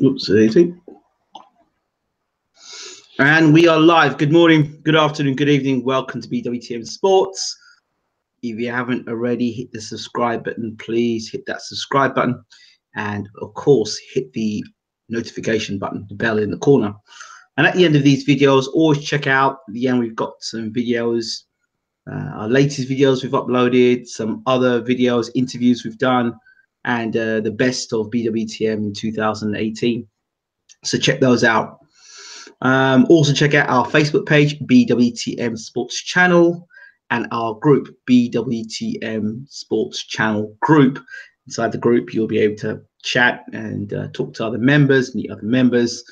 Oops, easy. And we are live. Good morning, good afternoon, good evening. Welcome to BWTM Sports. If you haven't already, hit the subscribe button. Please hit that subscribe button. And of course, hit the notification button, the bell in the corner. And at the end of these videos, always check out, at the end we've got some videos, our latest videos we've uploaded, some other videos, interviews we've done, and the best of BWTM in 2018. So check those out. Also check out our Facebook page, BWTM Sports Channel, and our group, BWTM Sports Channel Group. Inside the group, you'll be able to chat and talk to other members, meet other members,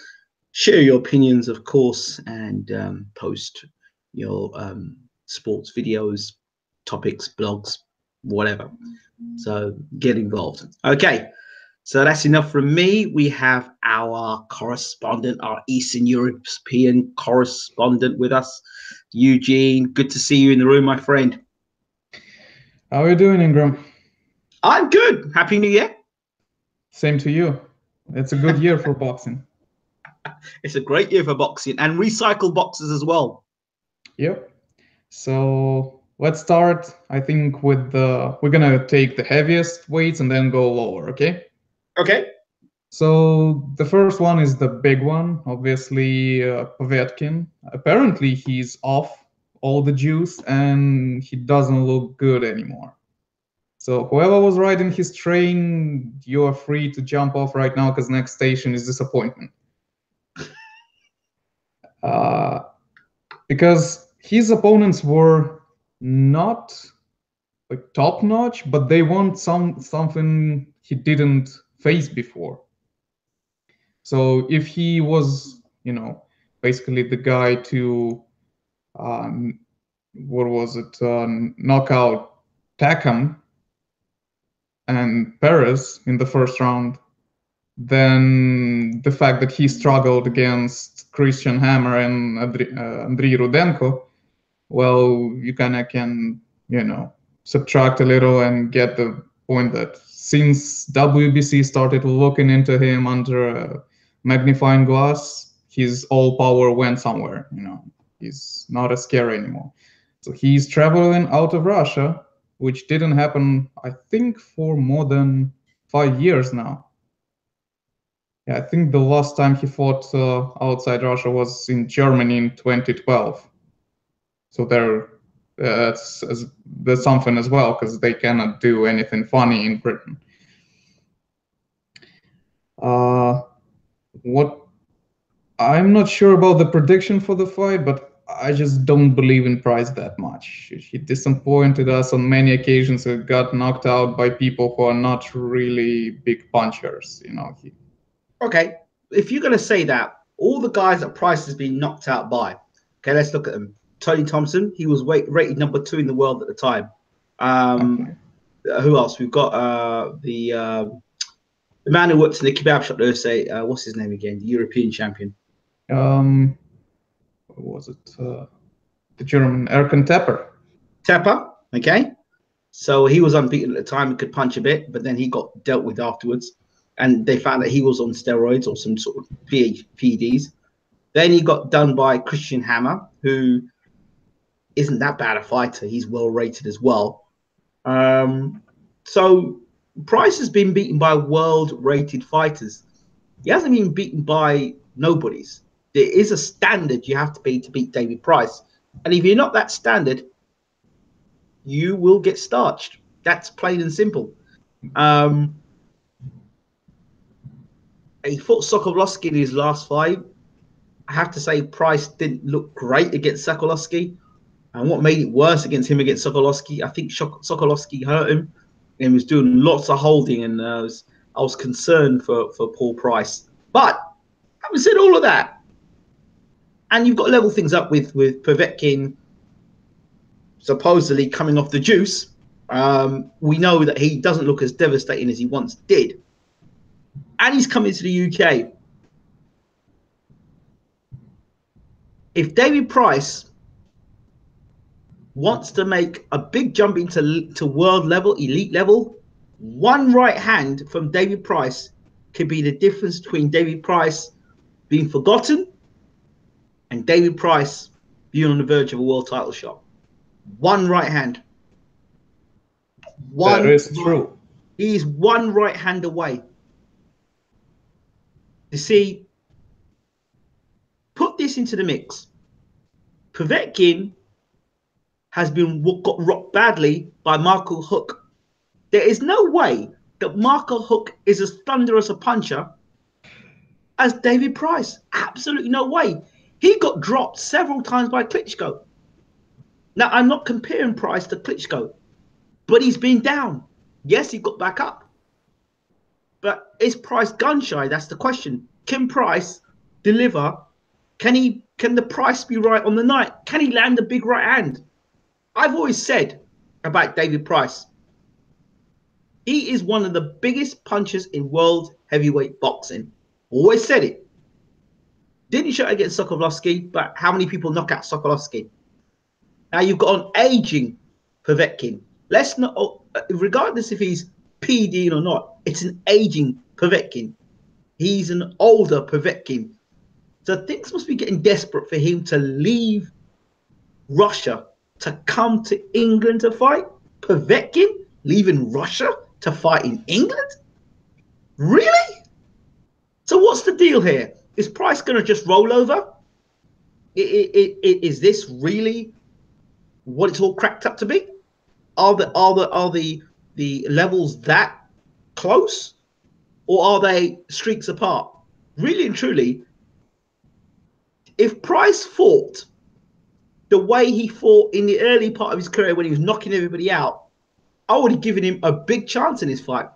share your opinions, of course, and post your sports videos, topics, blogs, whatever. So get involved. Okay. So that's enough from me. We have our correspondent, our Eastern European correspondent with us, Eugene. Good to see you in the room, my friend. How are you doing, Ingram? I'm good. Happy New Year. Same to you. It's a good year for boxing. It's a great year for boxing and recycled boxes as well. Yep. So let's start, I think, with we're going to take the heaviest weights and then go lower, okay? Okay. So the first one is the big one, obviously Povetkin. Apparently he's off all the juice and he doesn't look good anymore. So whoever was riding his train, you are free to jump off right now because next station is disappointment. Because his opponents were not like top notch, but they want something he didn't face before. So if he was, basically the guy to, knock out Takam and Perez in the first round, then the fact that he struggled against Christian Hammer and Andriy Rudenko, well, you kind of can, subtract a little and get the point that since WBC started looking into him under a magnifying glass, his all power went somewhere. He's not as scary anymore. So he's traveling out of Russia, which didn't happen, I think, for more than 5 years now. Yeah, I think the last time he fought outside Russia was in Germany in 2012. So that's something as well, because they cannot do anything funny in Britain. I'm not sure about the prediction for the fight, but I just don't believe in Price that much. He disappointed us on many occasions and got knocked out by people who are not really big punchers. Okay. If you're going to say that, all the guys that Price has been knocked out by, okay, let's look at them. Tony Thompson, he was rated number 2 in the world at the time. Okay. Who else? We've got the man who works in the kebab shop there, say, what's his name again? The European champion. What was it? The German, Erkan Tepper. Tepper, okay. So he was unbeaten at the time. He could punch a bit, but then he got dealt with afterwards. And they found that he was on steroids or some sort of PEDs. Then he got done by Christian Hammer, who isn't that bad a fighter. He's well rated as well. So Price has been beaten by world rated fighters. He hasn't been beaten by nobodies. There is a standard you have to be to beat David Price. And if you're not that standard, you will get starched. That's plain and simple. He fought Sokolowski in his last fight. I have to say Price didn't look great against Sokolowski. And what made it worse against Sokolowski, I think Sokolowski hurt him and was doing lots of holding, and I was concerned for Paul Price. But having said all of that, and you've got to level things up with Povetkin supposedly coming off the juice. We know that he doesn't look as devastating as he once did. And he's coming to the UK. If David Price wants to make a big jump into world level, elite level, one right hand from David Price could be the difference between David Price being forgotten and David Price being on the verge of a world title shot. One right hand. That is true. He's one right hand away. You see, put this into the mix. Povetkin has been got rocked badly by Michael Hook. There is no way that Michael Hook is as thunderous a puncher as David Price. Absolutely no way. He got dropped several times by Klitschko. Now, I'm not comparing Price to Klitschko, but he's been down. Yes, he got back up. But is Price gun shy? That's the question. Can Price deliver? Can the price be right on the night? Can he land a big right hand? I've always said about David Price, he is one of the biggest punchers in world heavyweight boxing. Always said it. Didn't show it against Sokolovsky, but how many people knock out Sokolovsky? Now you've got an aging Povetkin. Let's not, regardless if he's PD or not, it's an aging Povetkin. He's an older Povetkin. So things must be getting desperate for him to leave Russia to come to England to fight. Povetkin leaving Russia to fight in England? Really? So what's the deal here? Is Price going to just roll over? Is this really what it's all cracked up to be? Are the levels that close, or are they streaks apart? Really and truly, if Price fought the way he fought in the early part of his career when he was knocking everybody out, I would have given him a big chance in this fight.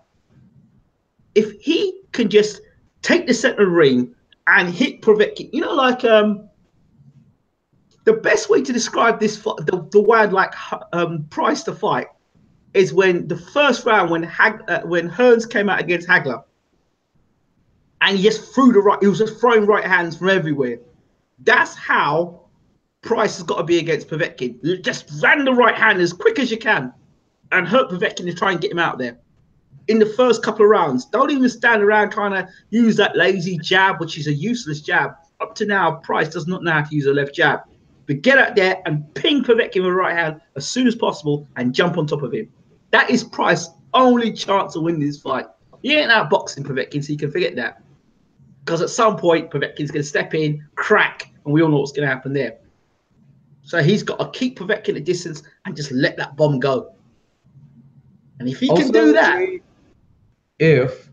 If he can just take the center of the ring and hit Povetkin, you know, like the best way to describe this, the way I'd like Price to fight, is when the first round when Hearns came out against Hagler, and he just threw he was just throwing right hands from everywhere. That's how Price has got to be against Povetkin. Just ran the right hand as quick as you can and hurt Povetkin to try and get him out there. In the first couple of rounds, don't even stand around trying to use that lazy jab, which is a useless jab. Up to now, Price does not know how to use a left jab. But get out there and ping Povetkin with a right hand as soon as possible and jump on top of him. That is Price's only chance of winning this fight. He ain't outboxing Povetkin, so you can forget that. Because at some point, Povetkin's going to step in, crack, and we all know what's going to happen there. So he's got to keep Povetkin at distance and just let that bomb go. And if he can do that... If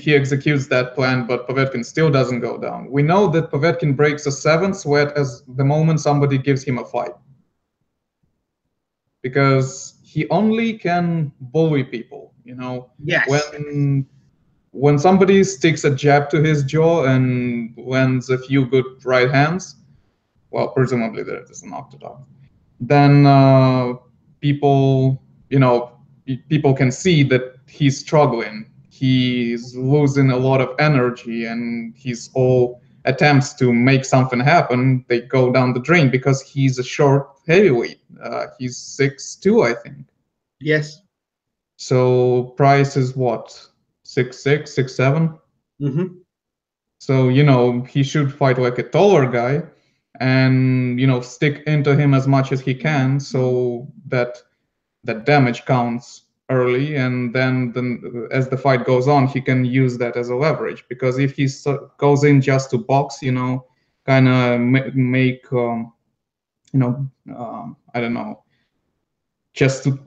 he executes that plan, but Povetkin still doesn't go down, we know that Povetkin breaks a 7th sweat as the moment somebody gives him a fight. Because he only can bully people, you know? Yes. When somebody sticks a jab to his jaw and lands a few good right hands, well, presumably there is an octodog, then people can see that he's struggling. He's losing a lot of energy, and his all attempts to make something happen, they go down the drain because he's a short heavyweight. He's 6'2", I think. Yes. So Price is what? 6'6", 6'7"? Mm-hmm. So, he should fight like a taller guy and, stick into him as much as he can so that damage counts early, and then as the fight goes on, he can use that as a leverage. Because if he goes in just to box, kind of make, I don't know, just to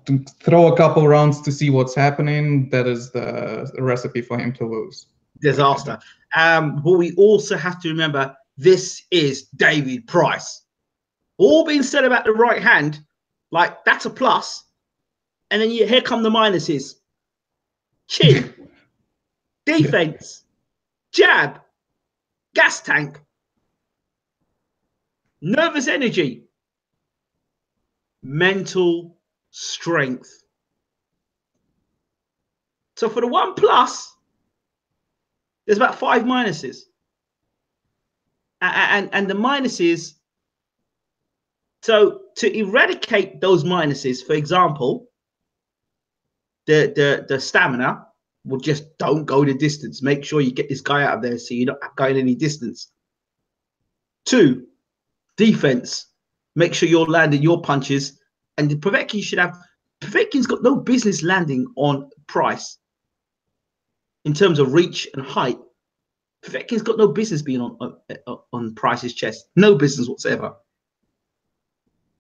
throw a couple rounds to see what's happening, that is the recipe for him to lose. Disaster. But we also have to remember, this is David Price. All being said about the right hand, like, that's a plus. And then here come the minuses. Chin, defense, jab, gas tank, nervous energy, mental strength. So for the 1 plus, there's about 5 minuses. And the minuses, so to eradicate those minuses, for example, the stamina, well, just don't go the distance. Make sure you get this guy out of there so you're not going any distance. 2, defense. Make sure you're landing your punches. And the Povetkin should have. Povetkin's got no business landing on Price in terms of reach and height. Povetkin's got no business being on Price's chest. No business whatsoever.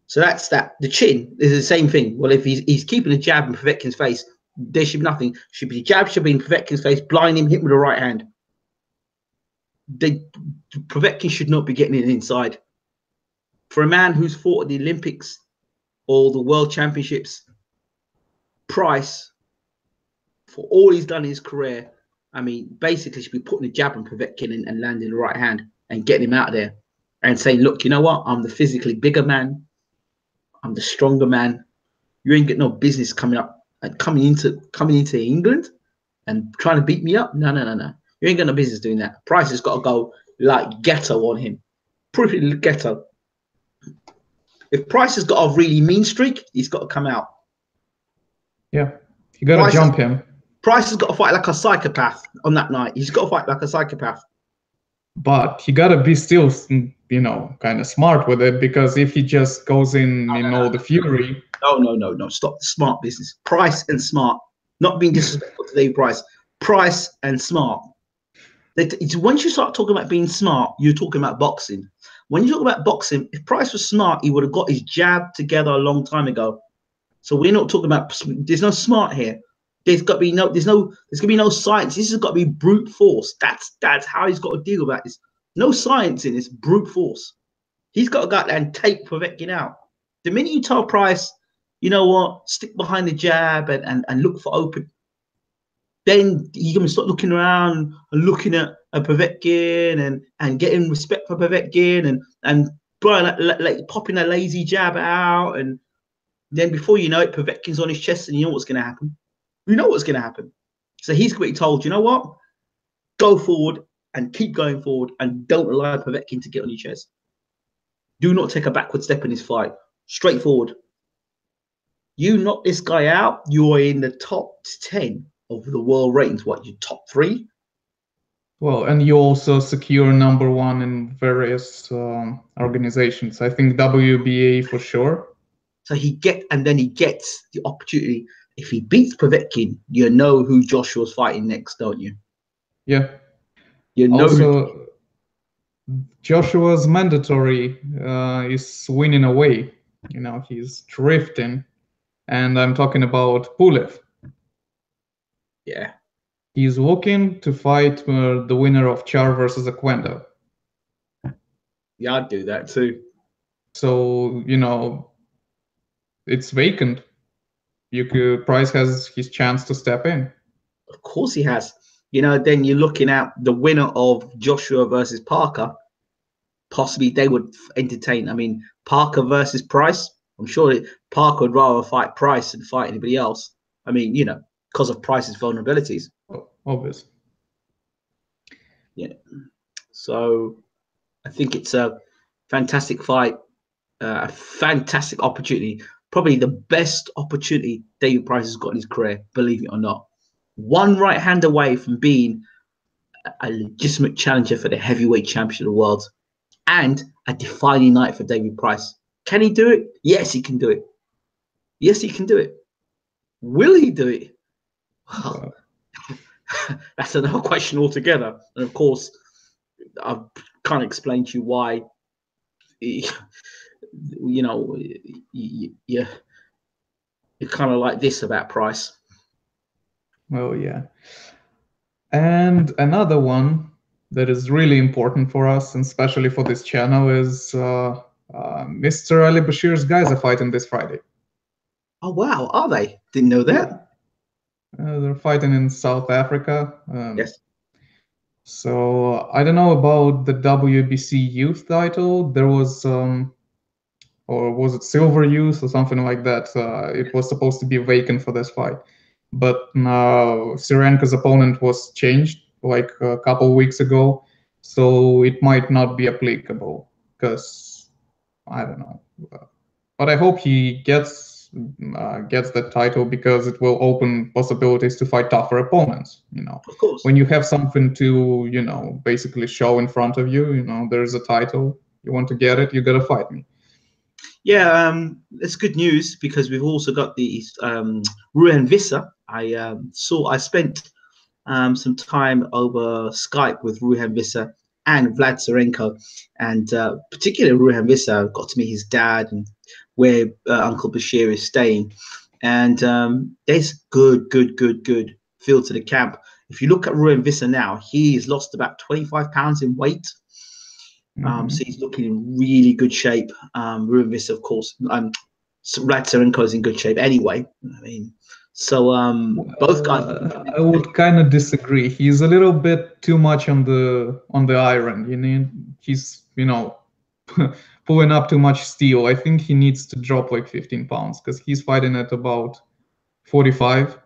So that's that. The chin is the same thing. Well, if he's keeping a jab in Povetkin's face, there should be nothing. Should be jab, should be in Povetkin's face, blind him, hit with the right hand. Povetkin should not be getting it inside. For a man who's fought at the Olympics or the World Championships, Price, for all he's done in his career, I mean, basically should be putting a jab on Povetkin and landing the right hand and getting him out of there and saying, look, you know what? I'm the physically bigger man. I'm the stronger man. You ain't got no business coming into England and trying to beat me up. No. You ain't got no business doing that. Price has got to go like ghetto on him. Pretty ghetto. If Price has got a really mean streak, he's got to come out. Yeah, you got to jump him. Price has got to fight like a psychopath on that night. He's got to fight like a psychopath. But he got to be still, you know, kind of smart with it, because if he just goes in all the fury. No. Stop the smart business. Price and smart. Not being disrespectful to Dave Price. Price and smart. Once you start talking about being smart, you're talking about boxing. When you talk about boxing, if Price was smart, he would have got his jab together a long time ago. So we're not talking about. There's no smart here. There's got to be no science. This has got to be brute force. That's how he's got to deal with this. No science in this, brute force. He's got to go out there and take Povetkin out. The minute you tell Price, you know what, stick behind the jab and look for open, then you're going to start looking around and looking at Povetkin and getting respect for Povetkin and popping a lazy jab out. And then before you know it, Povetkin's on his chest and you know what's going to happen. You know what's going to happen. So he's going to be told, you know what, go forward and keep going forward and don't allow Povetkin to get on your chest. Do not take a backward step in this fight. Straight forward. You knock this guy out, you are in the top 10 of the world ratings. What, you top 3? Well, and you also secure #1 in various organizations. I think WBA for sure. So he gets the opportunity. If he beats Povetkin, you know who Joshua's fighting next, don't you? Yeah. You know. Also, Joshua's mandatory is winning away. You know, he's drifting. And I'm talking about Pulev. Yeah. He's looking to fight the winner of Char versus Aquendo. Yeah, I'd do that too. So, you know, it's vacant. Price has his chance to step in. Of course he has. You know, then you're looking at the winner of Joshua versus Parker. Possibly they would entertain. I mean, Parker versus Price. I'm sure Parker would rather fight Price than fight anybody else. I mean, you know, because of Price's vulnerabilities. Obvious. Yeah. So I think it's a fantastic fight, a fantastic opportunity. Probably the best opportunity David Price has got in his career, believe it or not. One right hand away from being a legitimate challenger for the heavyweight championship of the world and a defining night for David Price. Can he do it? Yes, he can do it. Yes, he can do it. Will he do it? Well, that's another question altogether. And of course, I can't explain to you why, you know, you're kind of like this about Price. Oh, yeah. And another one that is really important for us, and especially for this channel, is Mr. Ali Bashir's guys are fighting this Friday. Oh, wow. Are they? Didn't know that. They're fighting in South Africa. Yes. So I don't know about the WBC youth title. There was, or was it silver youth or something like that? It was supposed to be vacant for this fight. But now Sirenka's opponent was changed like a couple weeks ago. So it might not be applicable because I don't know. But I hope he gets gets that title because it will open possibilities to fight tougher opponents. Of course. When you have something to basically show in front of you, there's a title, you want to get it, you gotta fight me. Yeah, it's good news because we've also got the Ruhen Visser. I spent some time over Skype with Ruhen Visser and Vlad Tsarenko, and particularly Ruhen Visser. Got to meet his dad and where Uncle Bashir is staying, and there's good feel to the camp. If you look at Ruhen Visser now, he's lost about 25 pounds in weight. So he's looking in really good shape. Ruhen Visser, of course, Vlad Tsarenko is in good shape anyway. I mean, so both guys. I would kind of disagree. He's a little bit too much on the iron. He's pulling up too much steel. I think he needs to drop like 15 pounds because he's fighting at about 45,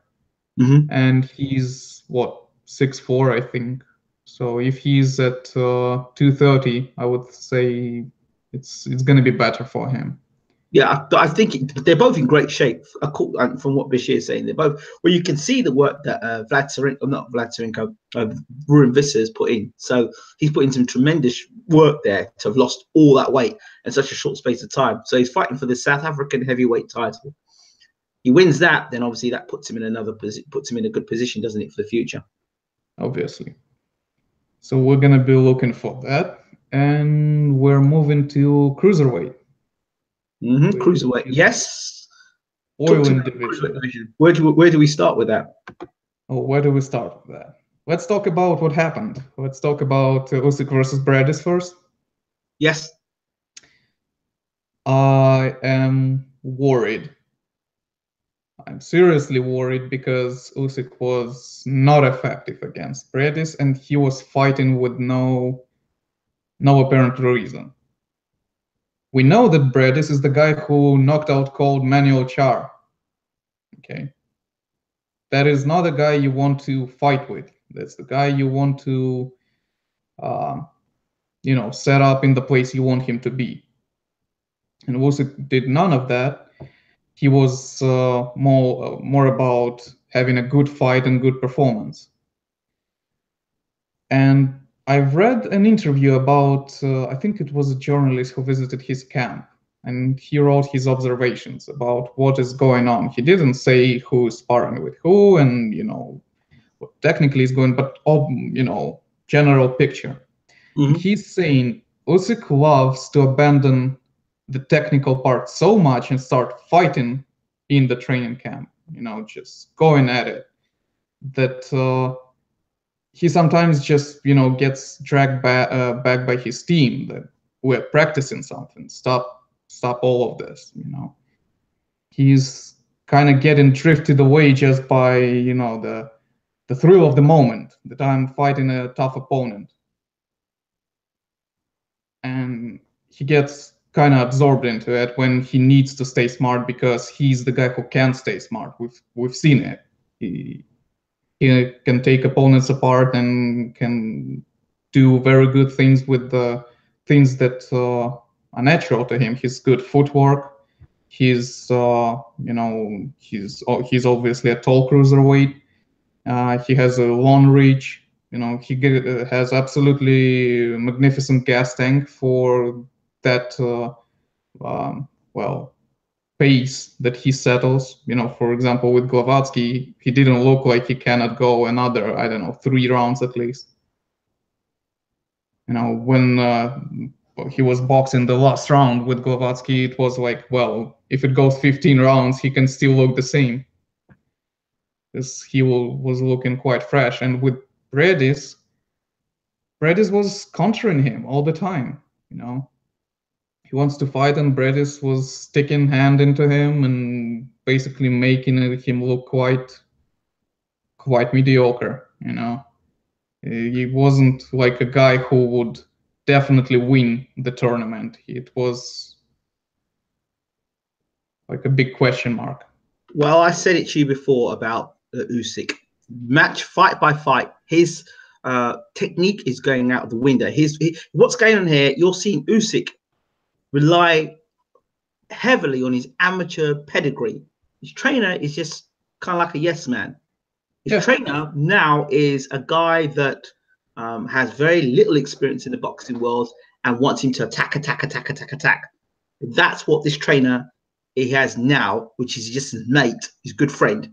and he's what 6'4", I think. So if he's at 230, I would say it's going to be better for him. Yeah, I think they're both in great shape. From what Bashir is saying, they're both. Well, you can see the work that Ruhen Visser has put in. So he's put in some tremendous work there to have lost all that weight in such a short space of time. So he's fighting for the South African heavyweight title. He wins that, then obviously that puts him in a good position, doesn't it, for the future? Obviously. So we're gonna be looking for that, and we're moving to cruiserweight. Cruiserweight, yes. Oiling division. Where do we start with that? Oh, where do we start with that? Let's talk about what happened. Let's talk about Usyk versus Bradis first. Yes. I am worried. I'm seriously worried because Usyk was not effective against Bradis, and he was fighting with no apparent reason. We know that Bradis is the guy who knocked out cold Manuel Char. Okay. That is not the guy you want to fight with. That's the guy you want to, set up in the place you want him to be. And Usyk did none of that. He was more about having a good fight and good performance. And I've read an interview about, I think it was a journalist who visited his camp, and he wrote his observations about what is going on. He didn't say who is sparring with who and, what technically is going, but, general picture. He's saying Usyk loves to abandon the technical part so much and start fighting in the training camp, just going at it, that he sometimes just, gets dragged back by his team that we're practicing something. Stop all of this, He's kind of getting drifted away just by, the thrill of the moment that I'm fighting a tough opponent. And he gets kind of absorbed into it when he needs to stay smart because he's the guy who can stay smart. We've seen it. He can take opponents apart and can do very good things with the things that are natural to him. His good footwork. He's he's obviously a tall cruiserweight. He has a long reach. He has absolutely magnificent gas tank for that pace that he settles. For example, with Glavatsky, he didn't look like he cannot go another, 3 rounds at least. When he was boxing the last round with Glavatsky, it was like, well, if it goes 15 rounds, he can still look the same. Because he was looking quite fresh. And with Bradis was countering him all the time, He wants to fight, and Bradis was sticking hand into him and basically making him look quite mediocre, He wasn't like a guy who would definitely win the tournament. It was like a big question mark. Well, I said it to you before about Usyk. Fight by fight, his technique is going out the window. What's going on here? You're seeing Usyk rely heavily on his amateur pedigree. His trainer is just kind of like a yes man. His trainer now is a guy that has very little experience in the boxing world and wants him to attack. That's what this trainer he has now, which is just his mate, his good friend.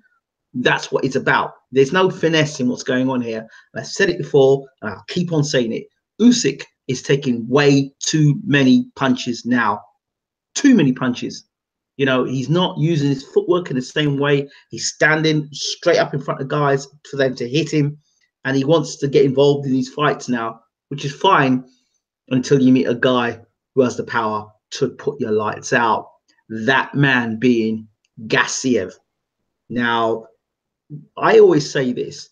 That's what it's about. There's no finesse in what's going on here. I've said it before, and I'll keep on saying it. Usyk is taking way too many punches now. Too many punches. You know, he's not using his footwork in the same way. He's standing straight up in front of guys for them to hit him. And he wants to get involved in these fights now, which is fine until you meet a guy who has the power to put your lights out. That man being Gassiev. Now, I always say this.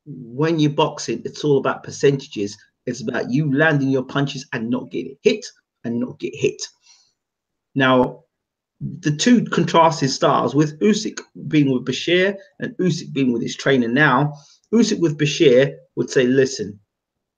When you're boxing, it's all about percentages. It's about you landing your punches and not getting hit and not get hit. Now, the two contrasted styles, with Usyk being with Bashir and Usyk being with his trainer now, Usyk with Bashir would say, listen,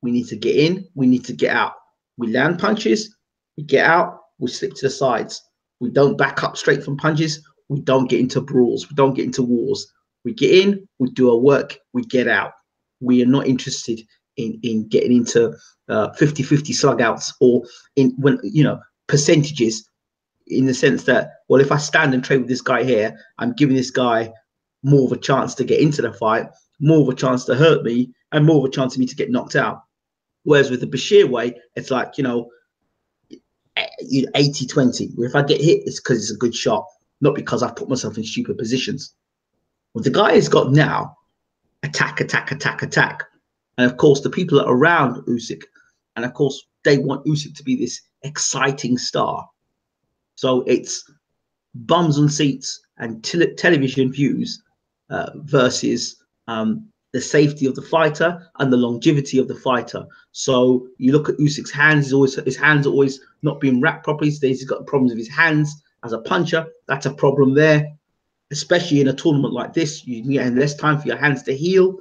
we need to get in, we need to get out. We land punches, we get out, we slip to the sides. We don't back up straight from punches, we don't get into brawls, we don't get into wars. We get in, we do our work, we get out. We are not interested in getting into 50-50 slug outs or in when percentages, in the sense that, well, if I stand and trade with this guy here, I'm giving this guy more of a chance to get into the fight, more of a chance to hurt me, and more of a chance of me to get knocked out. Whereas with the Bashir way, it's like, 80-20. If I get hit, it's because it's a good shot, not because I've put myself in stupid positions. What the guy has got now, attack. And of course, the people that are around Usyk, and of course, they want Usyk to be this exciting star. So it's bums on seats and television views versus the safety of the fighter and the longevity of the fighter. So you look at Usyk's hands; his hands are always not being wrapped properly. So he's got problems with his hands as a puncher. That's a problem there, especially in a tournament like this. You get less time for your hands to heal,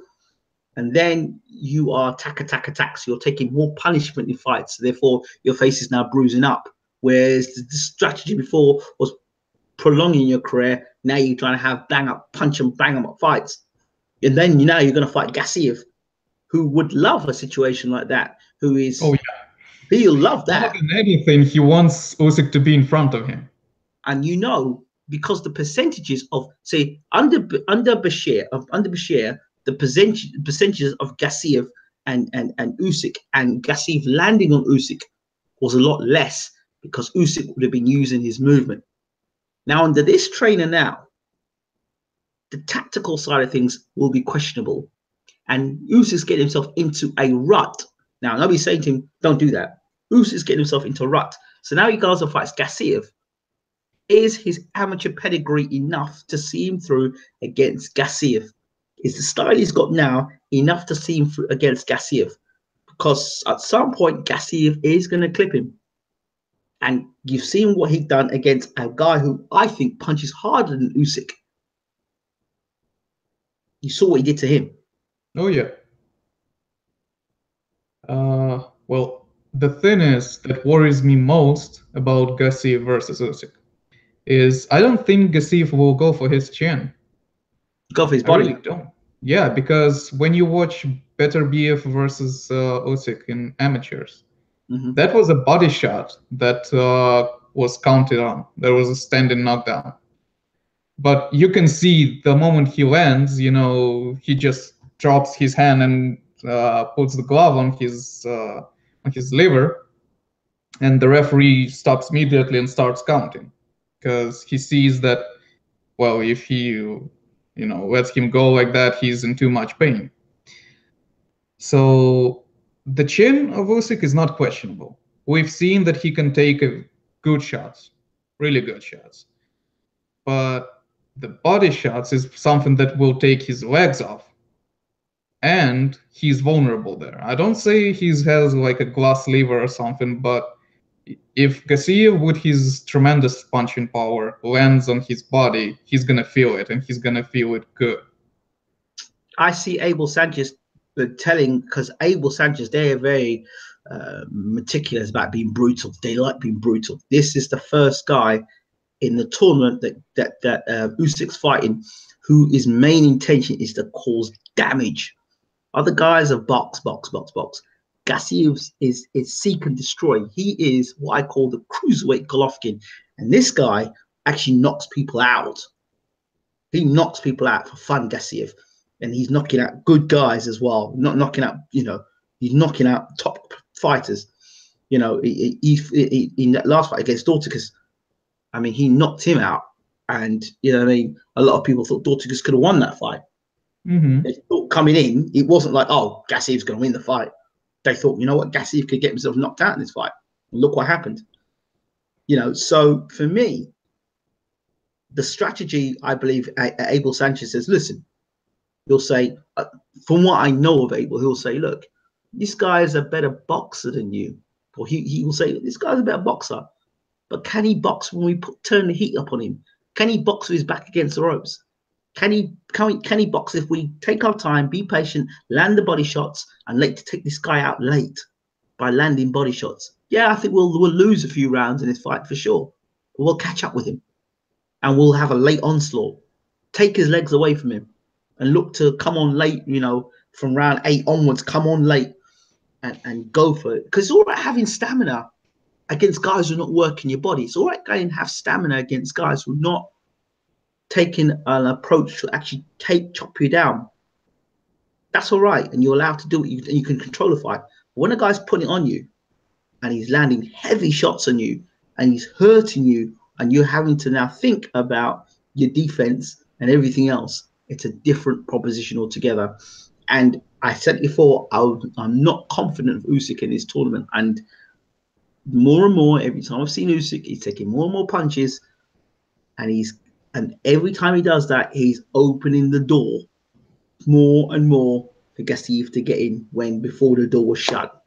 and then you are attack. So you're taking more punishment in fights. So therefore, your face is now bruising up. Whereas the strategy before was prolonging your career. Now you're trying to have punch and bang 'em up fights. And then now you're going to fight Gassiev, who would love a situation like that. He'll love that. More than anything, he wants Usyk to be in front of him. And because the percentages of, say, under Bashir, the percentages of Gassiev and Usyk and Gassiev landing on Usyk was a lot less, because Usyk would have been using his movement. Now, under this trainer now, the tactical side of things will be questionable. And Usyk's getting himself into a rut. Now, nobody's saying to him, don't do that. Usyk's getting himself into a rut. So now he goes and fights Gassiev. Is his amateur pedigree enough to see him through against Gassiev? Is the style he's got now enough to see him through against Gassiev? Because at some point, Gassiev is going to clip him. And you've seen what he's done against a guy who I think punches harder than Usyk. You saw what he did to him. Oh, yeah. Well, the thing is that worries me most about Gassiev versus Usyk is I don't think Gassiev will go for his chin. Go for his body. I really don't. Yeah, because when you watch Better BF versus Usyk in amateurs, that was a body shot that was counted on. There was a standing knockdown. But you can see the moment he lands, he just drops his hand and puts the glove on his liver, and the referee stops immediately and starts counting, because he sees that, well, if he lets him go like that, he's in too much pain. So the chin of Usyk is not questionable. We've seen that he can take good shots, really good shots. But the body shots is something that will take his legs off. And he's vulnerable there. I don't say he has like a glass liver or something, but if Gassiev, with his tremendous punching power, lands on his body, he's going to feel it, and he's going to feel it good. I see Abel Sanchez because Abel Sanchez, they're very meticulous about being brutal. They like being brutal. This is the first guy in the tournament that Usyk's fighting, who his main intention is to cause damage. Other guys are box. Gassiev is seek and destroy. He is what I call the cruiserweight Golovkin, and this guy actually knocks people out. He knocks people out for fun, Gassiev, and he's knocking out good guys as well. Not knocking out, he's knocking out top fighters. In that last fight against Dorticus, I mean, he knocked him out, and a lot of people thought Dorticus could have won that fight. Mm-hmm. They thought coming in, it wasn't like, oh, Gassiev's going to win the fight. They thought, you know what, Gassiev could get himself knocked out in this fight. And look what happened. So for me, the strategy, I believe, Abel Sanchez says, listen, he'll say, from what I know of Abel, he'll say, look, this guy is a better boxer than you. Or he will say, this guy's a better boxer. But can he box when we turn the heat up on him? Can he box with his back against the ropes? Can he box if we take our time, be patient, land the body shots, and take this guy out late by landing body shots? Yeah, I think we'll lose a few rounds in this fight for sure. But we'll catch up with him, and we'll have a late onslaught. Take his legs away from him, and look to come on late. From round 8 onwards, come on late, and go for it. Because it's all right having stamina against guys who are not working your body. It's all right going and have stamina against guys who are not taking an approach to actually chop you down. That's all right, and you're allowed to do it, and you can control the fight. But when a guy's putting it on you, and he's landing heavy shots on you, and he's hurting you, and you're having to now think about your defense and everything else, it's a different proposition altogether. And I said before, I'm not confident of Usyk in this tournament, and more and more, every time I've seen Usyk, he's taking more and more punches, and every time he does that, he's opening the door more and more for Gassiev to get in when before the door was shut.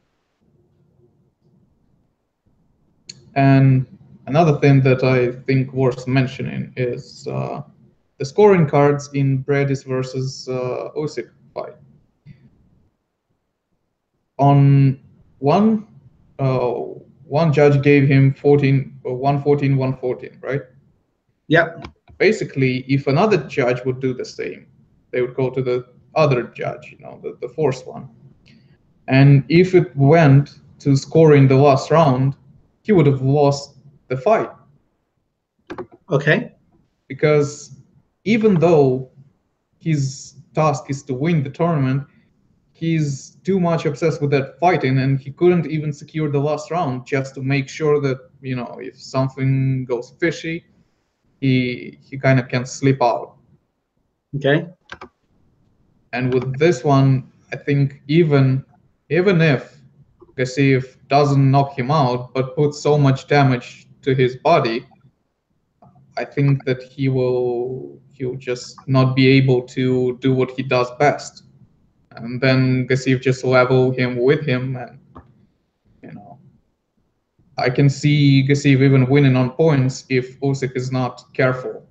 And another thing that I think worth mentioning is the scoring cards in Bradis versus Usyk fight. On one judge gave him 114, 114, right? Yep. Basically, if another judge would do the same, they would go to the other judge, the fourth one. And if it went to scoring the last round, he would have lost the fight. Okay. Because even though his task is to win the tournament, he's too much obsessed with that fighting, and he couldn't even secure the last round just to make sure that, if something goes fishy, he kind of can slip out. Okay. And with this one, I think even if Gassiev doesn't knock him out but puts so much damage to his body, I think that he'll just not be able to do what he does best. And then Gassiev just level him with him, and I can see Gassiev even winning on points if Usyk is not careful.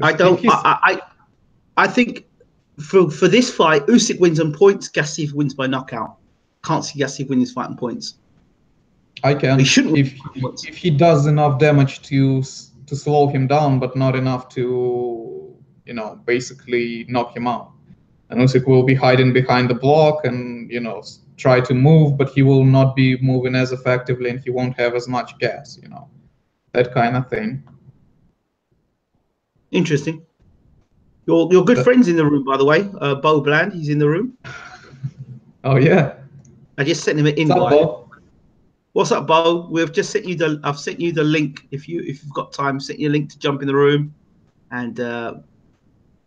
I think for this fight, Usyk wins on points, Gassiev wins by knockout. Can't see Gassiev win this fight on points. I can. He shouldn't if he does enough damage to slow him down, but not enough to basically knock him out. And Usyk will be hiding behind the block and try to move, but he will not be moving as effectively, and he won't have as much gas. That kind of thing. Interesting. Your good friend's in the room, by the way. Bo Bland, he's in the room. Oh yeah. I just sent him an invite. What's up, Bo? What's up, Bo? We've just sent you I've sent you the link. If you've got time, sent you a link to jump in the room and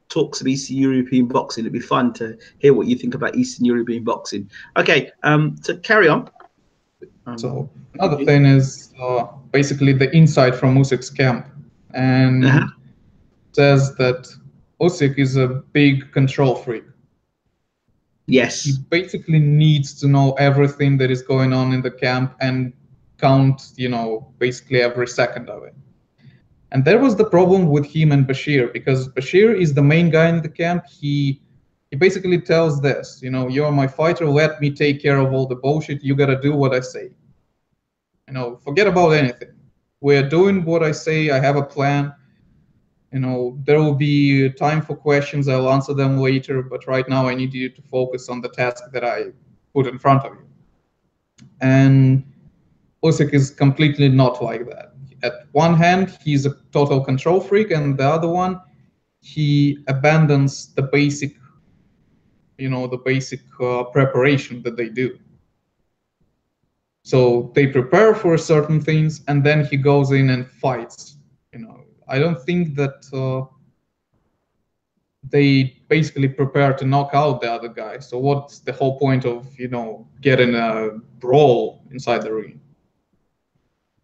talk some Eastern European boxing. It'd be fun to hear what you think about Eastern European boxing. Okay, so carry on. So another thing is basically the insight from Usyk's camp, and says that Usyk is a big control freak. Yes. He basically needs to know everything that is going on in the camp and count, basically every second of it. And that was the problem with him and Bashir, because Bashir is the main guy in the camp. He basically tells this, you're my fighter, let me take care of all the bullshit, you gotta do what I say. You know, forget about anything. We're doing what I say. I have a plan. You know, there will be time for questions. I'll answer them later. But right now, I need you to focus on the task that I put in front of you. And Usyk is completely not like that. At one hand, he's a total control freak, and the other one, he abandons the basic, you know, the basic preparation that they do. So they prepare for certain things, and then he goes in and fights. You know, I don't think that they basically prepare to knock out the other guy. So what's the whole point of, you know, getting a brawl inside the ring?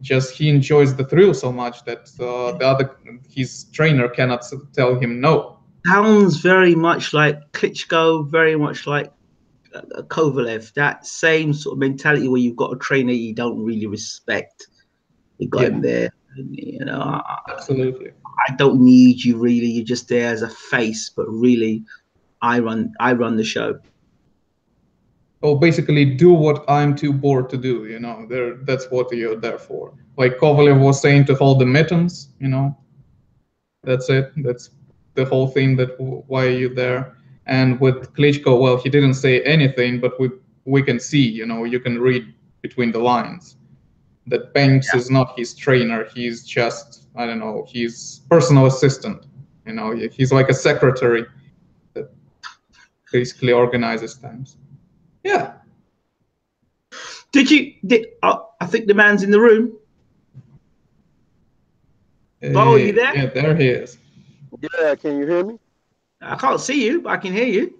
Just he enjoys the thrill so much that his trainer cannot tell him no. Sounds very much like Klitschko, very much like Kovalev. That same sort of mentality where you've got a trainer you don't really respect. You got him there, you know. Absolutely. I don't need you really. You're just there as a face, but really, I run the show. Oh, basically do what I'm too bored to do, you know. That's what you're there for. Like Kovalev was saying, to hold the mittens, you know. That's it. That's the whole thing, that why are you there. And with Klitschko, well, he didn't say anything, but we can see, you know, you can read between the lines that Banks is not his trainer. He's just, I don't know, he's personal assistant. You know, he's like a secretary that basically organizes things. Yeah. I think the man's in the room. Bo, are you there? Yeah, there he is. Yeah, can you hear me? I can't see you, but I can hear you.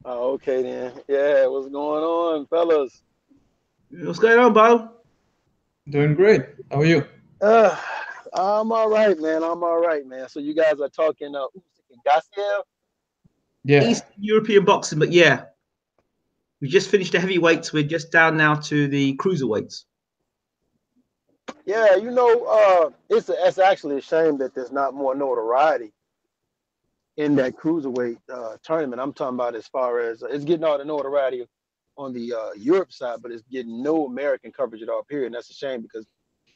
Oh, okay then. Yeah, what's going on, fellas? What's going on, Bo? Doing great. How are you? I'm all right, man. I'm all right, man. So you guys are talking Usyk and Gassiev? Yeah. Eastern European boxing, but yeah. We just finished the heavyweights. We're just down now to the cruiserweights. Yeah, you know, it's actually a shame that there's not more notoriety in that cruiserweight tournament. I'm talking about as far as it's getting all the notoriety on the Europe side, but it's getting no American coverage at all. Period. And that's a shame, because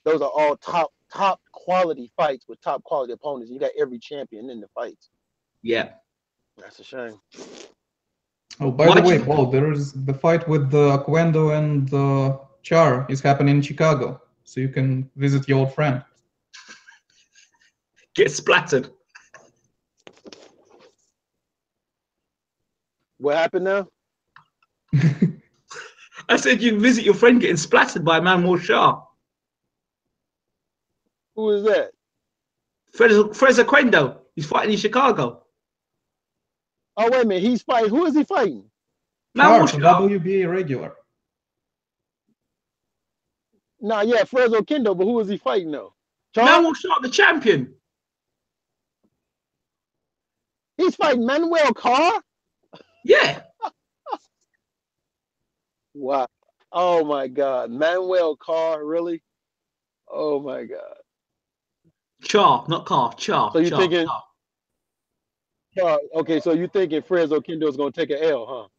those are all top quality fights with top quality opponents. You got every champion in the fights. Yeah, that's a shame. Oh, by the way, Paul, there is the fight with Aquendo and Char is happening in Chicago, so you can visit your old friend. Get splattered. What happened now? I said you can visit your friend getting splattered by a man more Shah. Who is that? Fres Aquendo. He's fighting in Chicago. Oh, wait a minute. He's fighting. Who is he fighting? Char, WBA regular. Nah, yeah, Fres Aquendo, but who is he fighting though? Manuel Shah, the champion. He's fighting Manuel Carr? Yeah. Wow. Oh my God. Manuel Carr, really? Oh my God. Char, not Carr. Char. So you're thinking Char. Okay, so you're thinking Fres Aquendo is gonna take an L,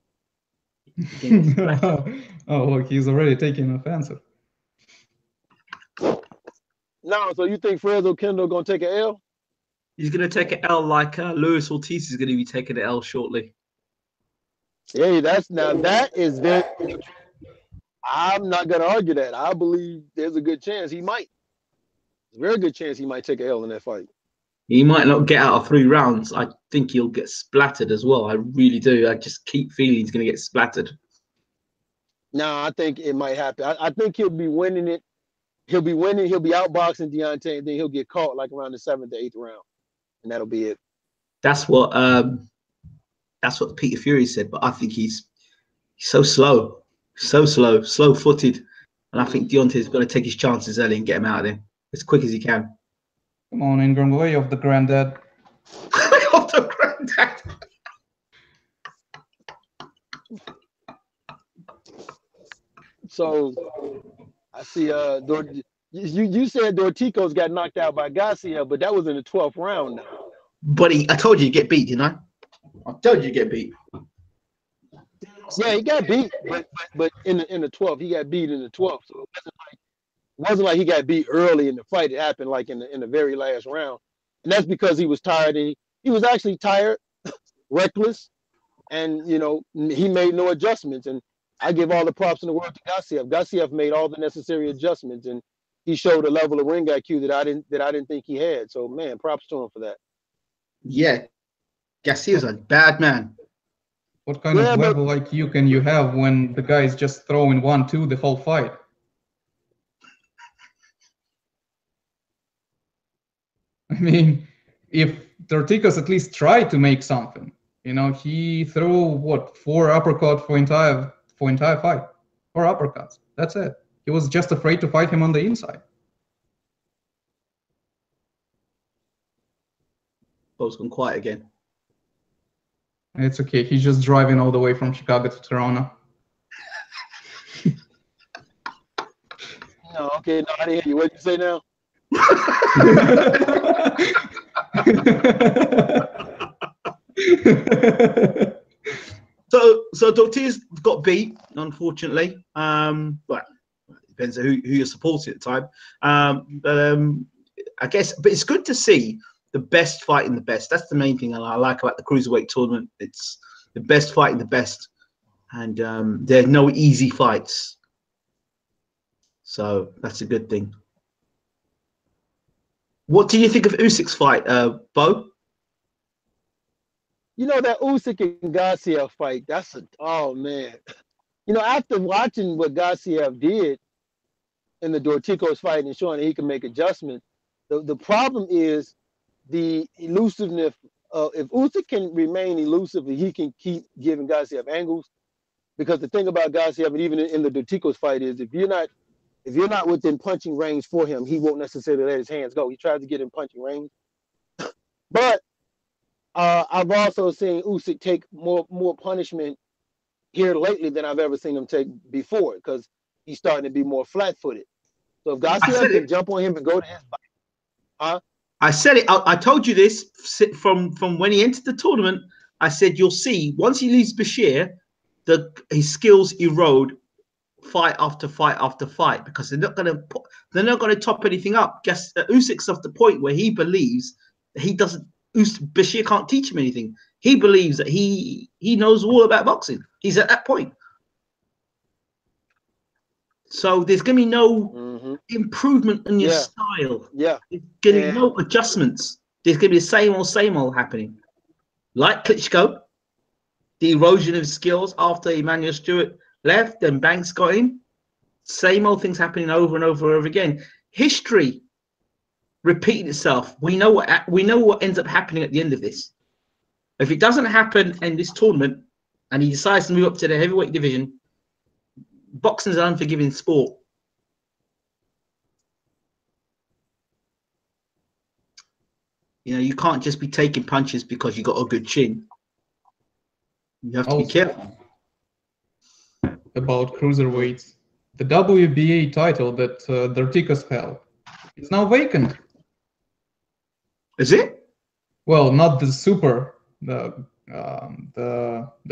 huh? Oh, look, he's already taking offensive. No, so you think Fres Aquendo gonna take an L? He's gonna take an L like Luis Ortiz is gonna be taking an L shortly. Hey, that is very. I'm not gonna argue that. I believe there's a good chance he might. Very good chance he might take an L in that fight. He might not get out of 3 rounds. I think he'll get splattered as well. I really do. I just keep feeling he's gonna get splattered. No, I think it might happen. I think he'll be winning it. He'll be winning. He'll be outboxing Deontay, and then he'll get caught like around the 7th or 8th round, and that'll be it. That's what Peter Fury said. But I think he's so slow, slow-footed, and I think Deontay's got to take his chances early and get him out of there as quick as he can. Come on, Ingram, way of the granddad. Of the granddad. So I see. You said Dortico's got knocked out by Garcia, but that was in the 12th round now. But I told you to get beat, didn't I? I told you to get beat. Yeah, he got beat, but in the 12th, he got beat in the 12th. So it wasn't like wasn't like he got beat early in the fight. It happened like in the very last round, and that's because he was tired. And he was actually tired, reckless, and he made no adjustments. And I give all the props in the world to Gassiev. Gassiev made all the necessary adjustments, and he showed a level of ring IQ that I didn't think he had. So man, props to him for that. Yeah, Gassiev's a bad man. What kind of level IQ can you have when the guy is just throwing 1-2 the whole fight? I mean, if Dorticos at least tried to make something, he threw what, 4 uppercuts for entire fight, 4 uppercuts. That's it. He was just afraid to fight him on the inside. Bo's gone quiet again. It's okay. He's just driving all the way from Chicago to Toronto. No, okay, no, I didn't hear you. What did you say now? So Dortiz got beat, unfortunately. But it depends on who you're supporting at the time. I guess, but it's good to see the best fighting the best. That's the main thing I like about the cruiserweight tournament. It's the best fighting the best, and there are no easy fights. So that's a good thing. What do you think of Usyk's fight, Bo? That Usyk and Gassiev fight, oh man. After watching what Gassiev did in the Dorticos fight and showing that he can make adjustments, the problem is the elusiveness. If Usyk can remain elusive, he can keep giving Gassiev angles. Because the thing about Gassiev, and even in the Dorticos fight, is if you're not within punching range for him, he won't necessarily let his hands go. He tries to get in punching range. But I've also seen Usyk take more punishment here lately than I've ever seen him take before, because he's starting to be more flat-footed. So if Gassiev can jump on him and go to his body, I said it. I told you this from when he entered the tournament. I said you'll see once he leaves Bashir, his skills erode fight after fight after fight, because they're not going to top anything up. Just Usyk's off the point where he believes that he doesn't. Bashir can't teach him anything. He believes that he knows all about boxing. He's at that point. So there's going to be no improvement in your style. Yeah. There's going to be no adjustments. There's going to be the same old happening. Like Klitschko, the erosion of skills after Emmanuel Stewart left and Banks got in. Same old things happening over and over and over again. History repeating itself. We know what ends up happening at the end of this. If it doesn't happen in this tournament and he decides to move up to the heavyweight division, boxing is an unforgiving sport. You can't just be taking punches because you got a good chin. You have to be careful. About cruiserweights, the WBA title that Dorticos held is now vacant. Is it? Well, not the super. The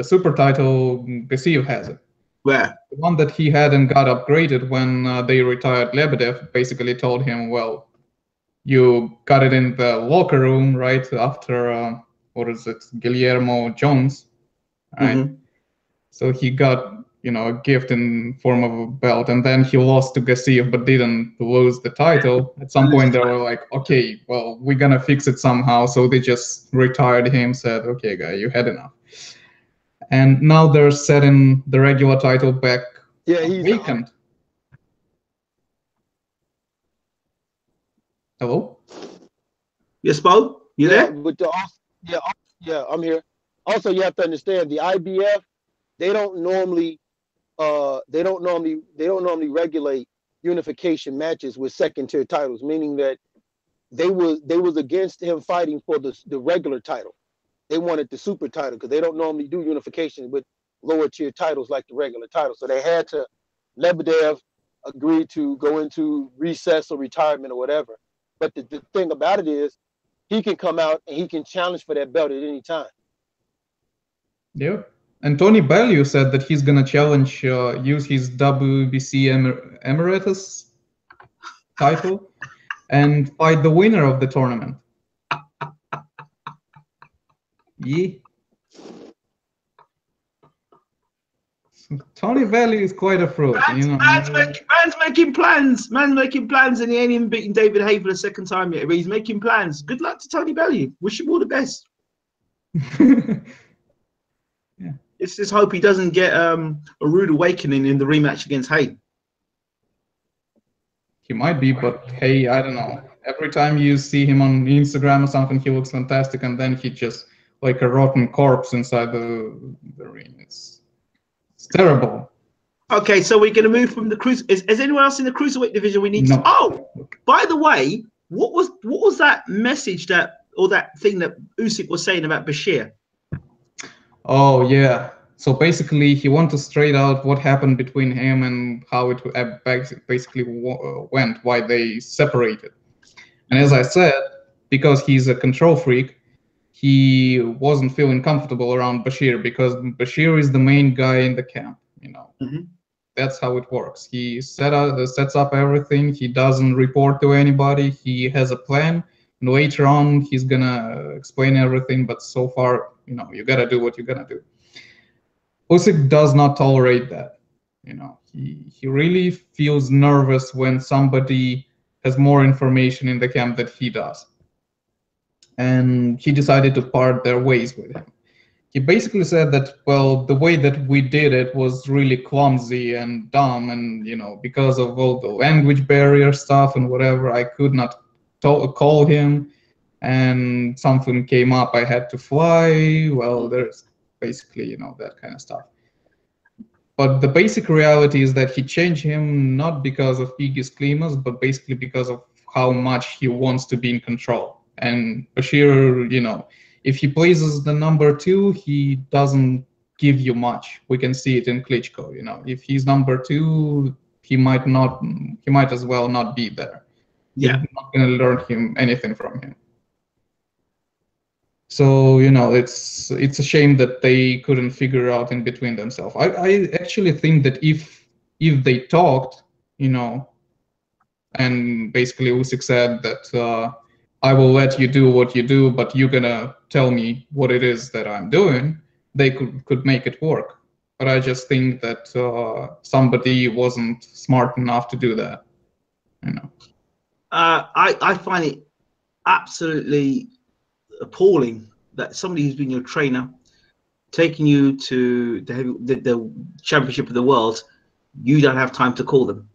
super title, Gassiev has it. Where? The one that he had and got upgraded when they retired Lebedev basically told him, well, you got it in the locker room, right, after, Guillermo Jones, right? So he got, a gift in form of a belt, and then he lost to Gassiev but didn't lose the title. At some point they were like, okay, well, we're gonna fix it somehow. So they just retired him, said, okay, guy, you had enough. And now they're setting the regular title back vacant. Hello? Yes, Bo? You there? Yeah, I'm here. Also, you have to understand the IBF, they don't normally regulate unification matches with second-tier titles, meaning that they was against him fighting for the regular title. They wanted the super title because they don't normally do unification with lower-tier titles like the regular title. So they had to, Lebedev agreed to go into recess or retirement or whatever. But the thing about it is, he can come out and he can challenge for that belt at any time. Yeah. And Tony Bellew said that he's going to challenge, use his WBC Emeritus title and fight the winner of the tournament. Yeah. Tony Valley is quite a fruit, Man's making plans. Man's making plans, and he ain't even beaten David Hay for the second time yet. But he's making plans. Good luck to Tony Valley. Wish him all the best. Yeah. Let's just hope he doesn't get a rude awakening in the rematch against Hay. He might be, but hey, I don't know. Every time you see him on Instagram or something, he looks fantastic, and then he just like a rotten corpse inside the ring. It's terrible. Okay, so we're going to move from the cruise. Is anyone else in the cruiserweight division we need to? Oh, by the way, what was that message that thing that Usyk was saying about Bashir? Oh yeah. So basically, he wanted to straight out what happened between him and how it basically went, why they separated. And as I said, because he's a control freak, he wasn't feeling comfortable around Bashir because Bashir is the main guy in the camp. That's how it works. He sets up everything. He doesn't report to anybody. He has a plan. And later on, he's gonna explain everything. But so far, you gotta do what you're gonna do. Usyk does not tolerate that. He really feels nervous when somebody has more information in the camp than he does. And he decided to part their ways with him. He basically said that, well, the way that we did it was really clumsy and dumb, and because of all the language barrier stuff and whatever, I could not call him, and something came up, I had to fly. Well, there's basically that kind of stuff. But the basic reality is that he changed him not because of Iggy's Klimas, but basically because of how much he wants to be in control. And Bashir, if he plays as the number 2, he doesn't give you much. We can see it in Klitschko. If he's number 2, he might as well not be there. Yeah. You're not going to learn anything from him. So it's a shame that they couldn't figure out in between themselves. I actually think that if they talked, and basically Usyk said that I will let you do what you do, but you're gonna tell me what it is that I'm doing, they could make it work. But I just think that somebody wasn't smart enough to do that. I find it absolutely appalling that somebody who's been your trainer, taking you to the championship of the world, you don't have time to call them.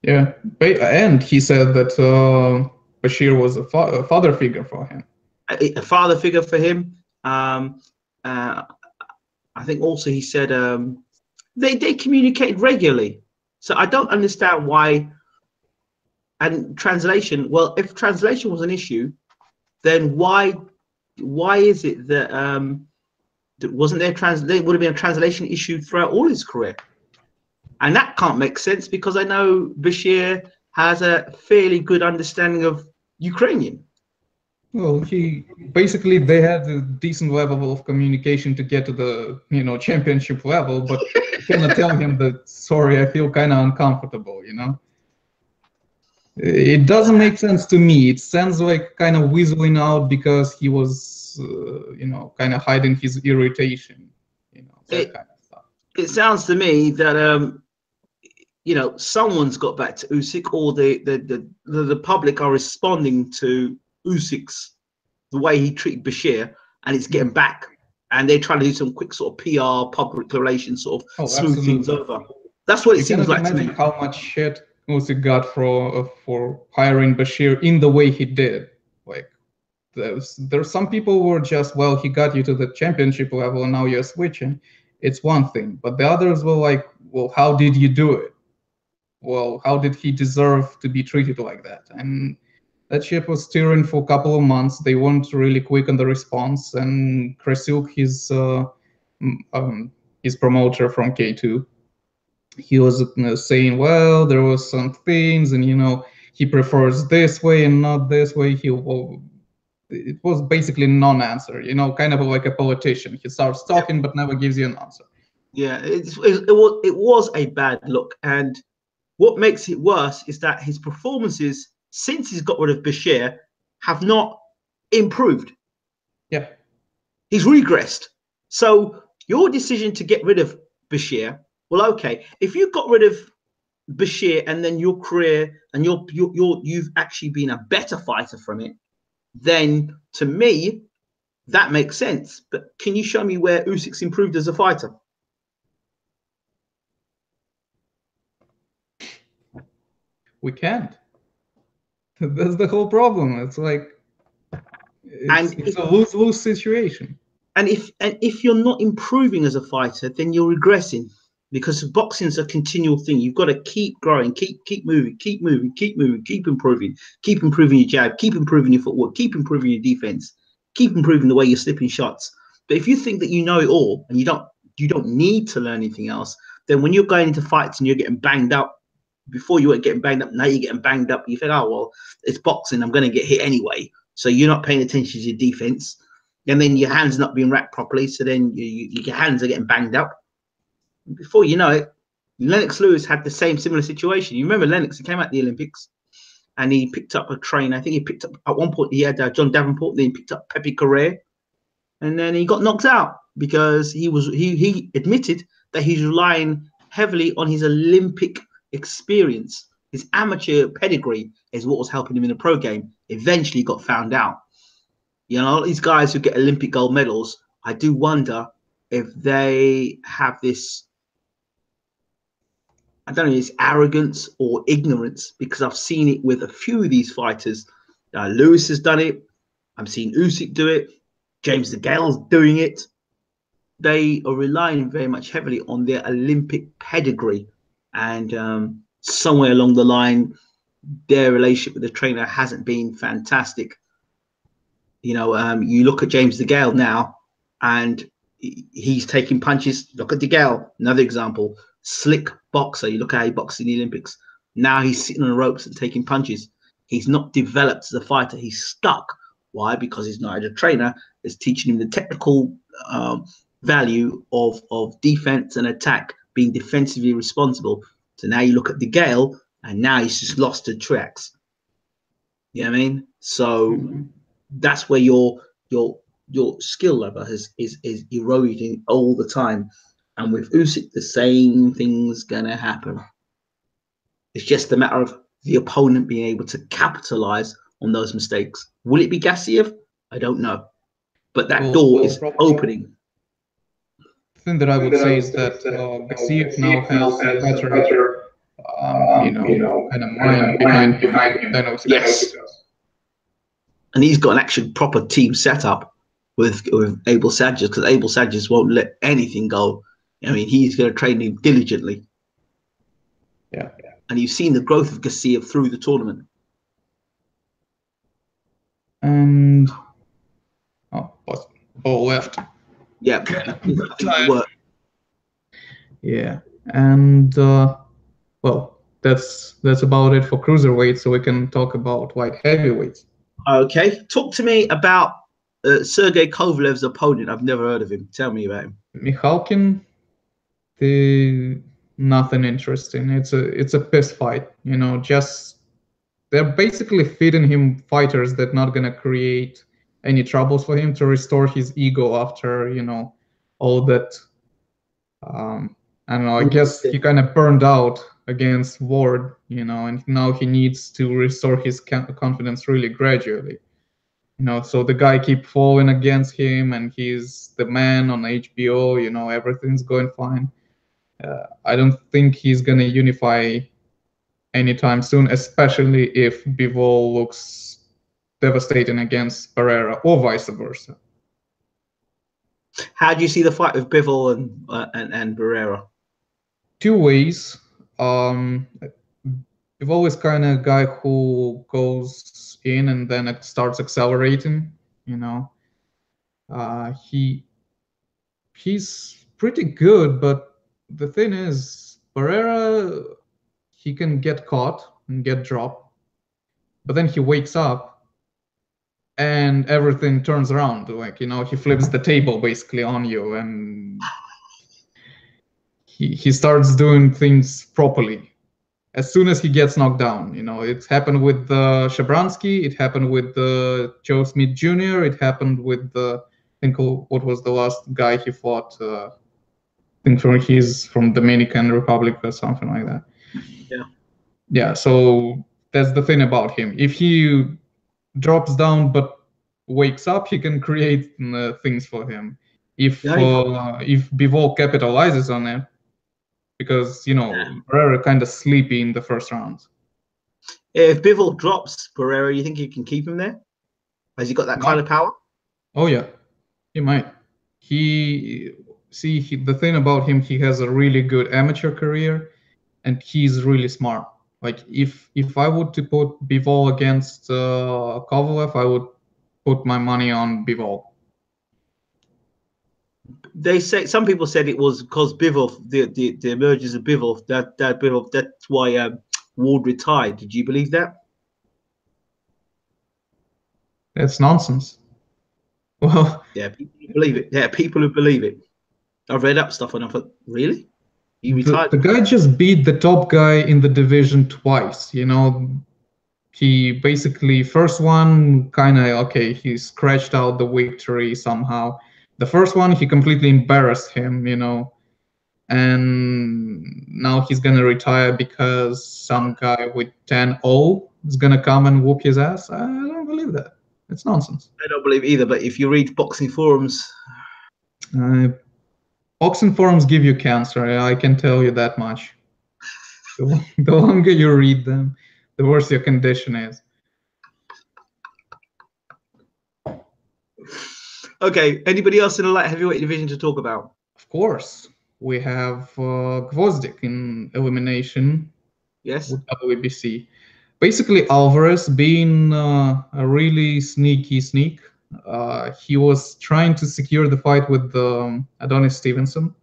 Yeah, and he said that Bashir was a father figure for him. A father figure for him. I think also he said they communicate regularly. So I don't understand why. And translation, well, if translation was an issue, then why is it that wasn't there would have been a translation issue throughout all his career? And that can't make sense because I know Bashir has a fairly good understanding of Ukrainian. Well, they had a decent level of communication to get to the championship level, but you cannot tell him that, sorry, I feel kind of uncomfortable, It doesn't make sense to me. It sounds like kind of whistling out because he was, kind of hiding his irritation, that kind of stuff. It sounds to me that someone's got back to Usyk, or the public are responding to Usyk's the way he treated Bashir, and it's getting back, and they're trying to do some quick sort of PR, public relations, sort of smooth things over. That's what it seems like to me. How much shit Usyk got for hiring Bashir in the way he did. Like, there's some people who were just, well, he got you to the championship level and now you're switching. It's one thing, but the others were like, well, how did you do it? Well, how did he deserve to be treated like that? And that ship was steering for a couple of months. They weren't really quick on the response. And Krasyuk, his promoter from K2, he was saying, well, there was some things, and he prefers this way and not this way. It was basically non-answer, kind of like a politician. He starts talking but never gives you an answer. Yeah, it was a bad look. And what makes it worse is that his performances since he's got rid of Bashir have not improved. Yeah. He's regressed. So your decision to get rid of Bashir, well, okay, if you got rid of Bashir and then your career and you've actually been a better fighter from it, then to me that makes sense. But can you show me where Usyk's improved as a fighter? We can't. That's the whole problem. It's like it's a lose-lose situation. And if you're not improving as a fighter, then you're regressing, because boxing's a continual thing. You've got to keep growing, keep moving, keep improving your jab, keep improving your footwork, keep improving your defense, keep improving the way you're slipping shots. But if you think that you know it all and you don't need to learn anything else, then when you're going into fights and you're getting banged up, before you weren't getting banged up, now you're getting banged up. You think, oh well, it's boxing, I'm going to get hit anyway. So you're not paying attention to your defense. And then your hands not being wrapped properly, so then your hands are getting banged up. Before you know it, Lennox Lewis had the similar situation. You remember Lennox? He came out the Olympics, and he picked up a trainer. I think he picked up at one point he had John Davenport. Then he picked up Pepe Correa, and then he got knocked out because he admitted that he's relying heavily on his Olympic experience. His amateur pedigree is what was helping him in the pro game. Eventually, got found out. You know, all these guys who get Olympic gold medals, I do wonder if they have this, I don't know, it's arrogance or ignorance, because I've seen it with a few of these fighters. Lewis has done it. I'm seeing Usyk do it. James DeGale's doing it. They are relying very much heavily on their Olympic pedigree. And somewhere along the line, their relationship with the trainer hasn't been fantastic. You know, you look at James DeGale now, and he's taking punches. Look at DeGale, another example. Slick boxer. You look at how he boxed in the Olympics. Now he's sitting on the ropes and taking punches. He's not developed as a fighter. He's stuck. Why? Because he's not a trainer. Is teaching him the technical value of defense and attack, being defensively responsible. So now you look at DeGale, and now he's just lost the tracks. You know what I mean? So that's where your skill level is eroding all the time. And with Usyk, the same thing's gonna happen. It's just a matter of the opponent being able to capitalize on those mistakes. Will it be Gassiev? I don't know, but that door is opening. The thing that I would say is that Gassiev now has a better, kind of mind behind him than Usyk. Yes. And he's got an actual proper team set up with Abel Sages, because Abel Sages won't let anything go. I mean, he's going to train him diligently. Yeah. And you've seen the growth of Gassiev through the tournament. And Ball left. Yeah. Yeah. And well, that's about it for cruiserweight. So we can talk about light heavyweights. Okay, talk to me about Sergey Kovalev's opponent. I've never heard of him. Tell me about him. Mikhalkin, nothing interesting. It's a piss fight. You know, just they're basically feeding him fighters that not gonna create any troubles for him to restore his ego after, you know, all that. I don't know. I guess he kind of burned out against Ward, you know, and now he needs to restore his confidence really gradually. You know, so the guy keep falling against him, and he's the man on HBO. You know, everything's going fine. I don't think he's gonna unify anytime soon, especially if Bivol looks devastating against Pereira, or vice versa. How do you see the fight with Bivol and Pereira? Two ways. Bivol is kind of guy who goes in and then it starts accelerating. You know, he's pretty good, but the thing is, Pereira, he can get caught and get dropped, but then he wakes up and everything turns around. Like, you know, he flips the table basically on you, and he starts doing things properly. as soon as he gets knocked down. You know, it's happened with Shabransky, it happened with Joe Smith Jr., it happened with I think what was the last guy he fought? I think he's from Dominican Republic or something like that. Yeah. Yeah, so that's the thing about him. If he drops down but wakes up, he can create things for him. If Bivol capitalizes on it, because Pereira kind of sleepy in the first round. If Bivol drops Pereira, you think you can keep him there? Has he got that kind of power? Oh yeah, he might. The thing about him, he has a really good amateur career, and he's really smart. Like if I would to put Bivol against Kovalev, I would put my money on Bivol. They say some people said it was because Bivol, the emergence of Bivol, that's why Ward retired. Did you believe that? That's nonsense. Well, yeah, people believe it. Yeah, people who believe it. I've read up stuff and I thought, really? He retired? The guy just beat the top guy in the division twice. You know, he basically first one kind of okay, he scratched out the victory somehow. The first one he completely embarrassed him, you know, and now he's gonna retire because some guy with 10-0 is gonna come and whoop his ass. I don't believe that. It's nonsense. I don't believe either. But if you read boxing forums, boxing forums give you cancer. I can tell you that much. The longer you read them, the worse your condition is. Okay, anybody else in the light heavyweight division to talk about? Of course, we have Gvozdyk in elimination. Yes. With WBC. Basically, Alvarez being a really sneak. He was trying to secure the fight with Adonis Stevenson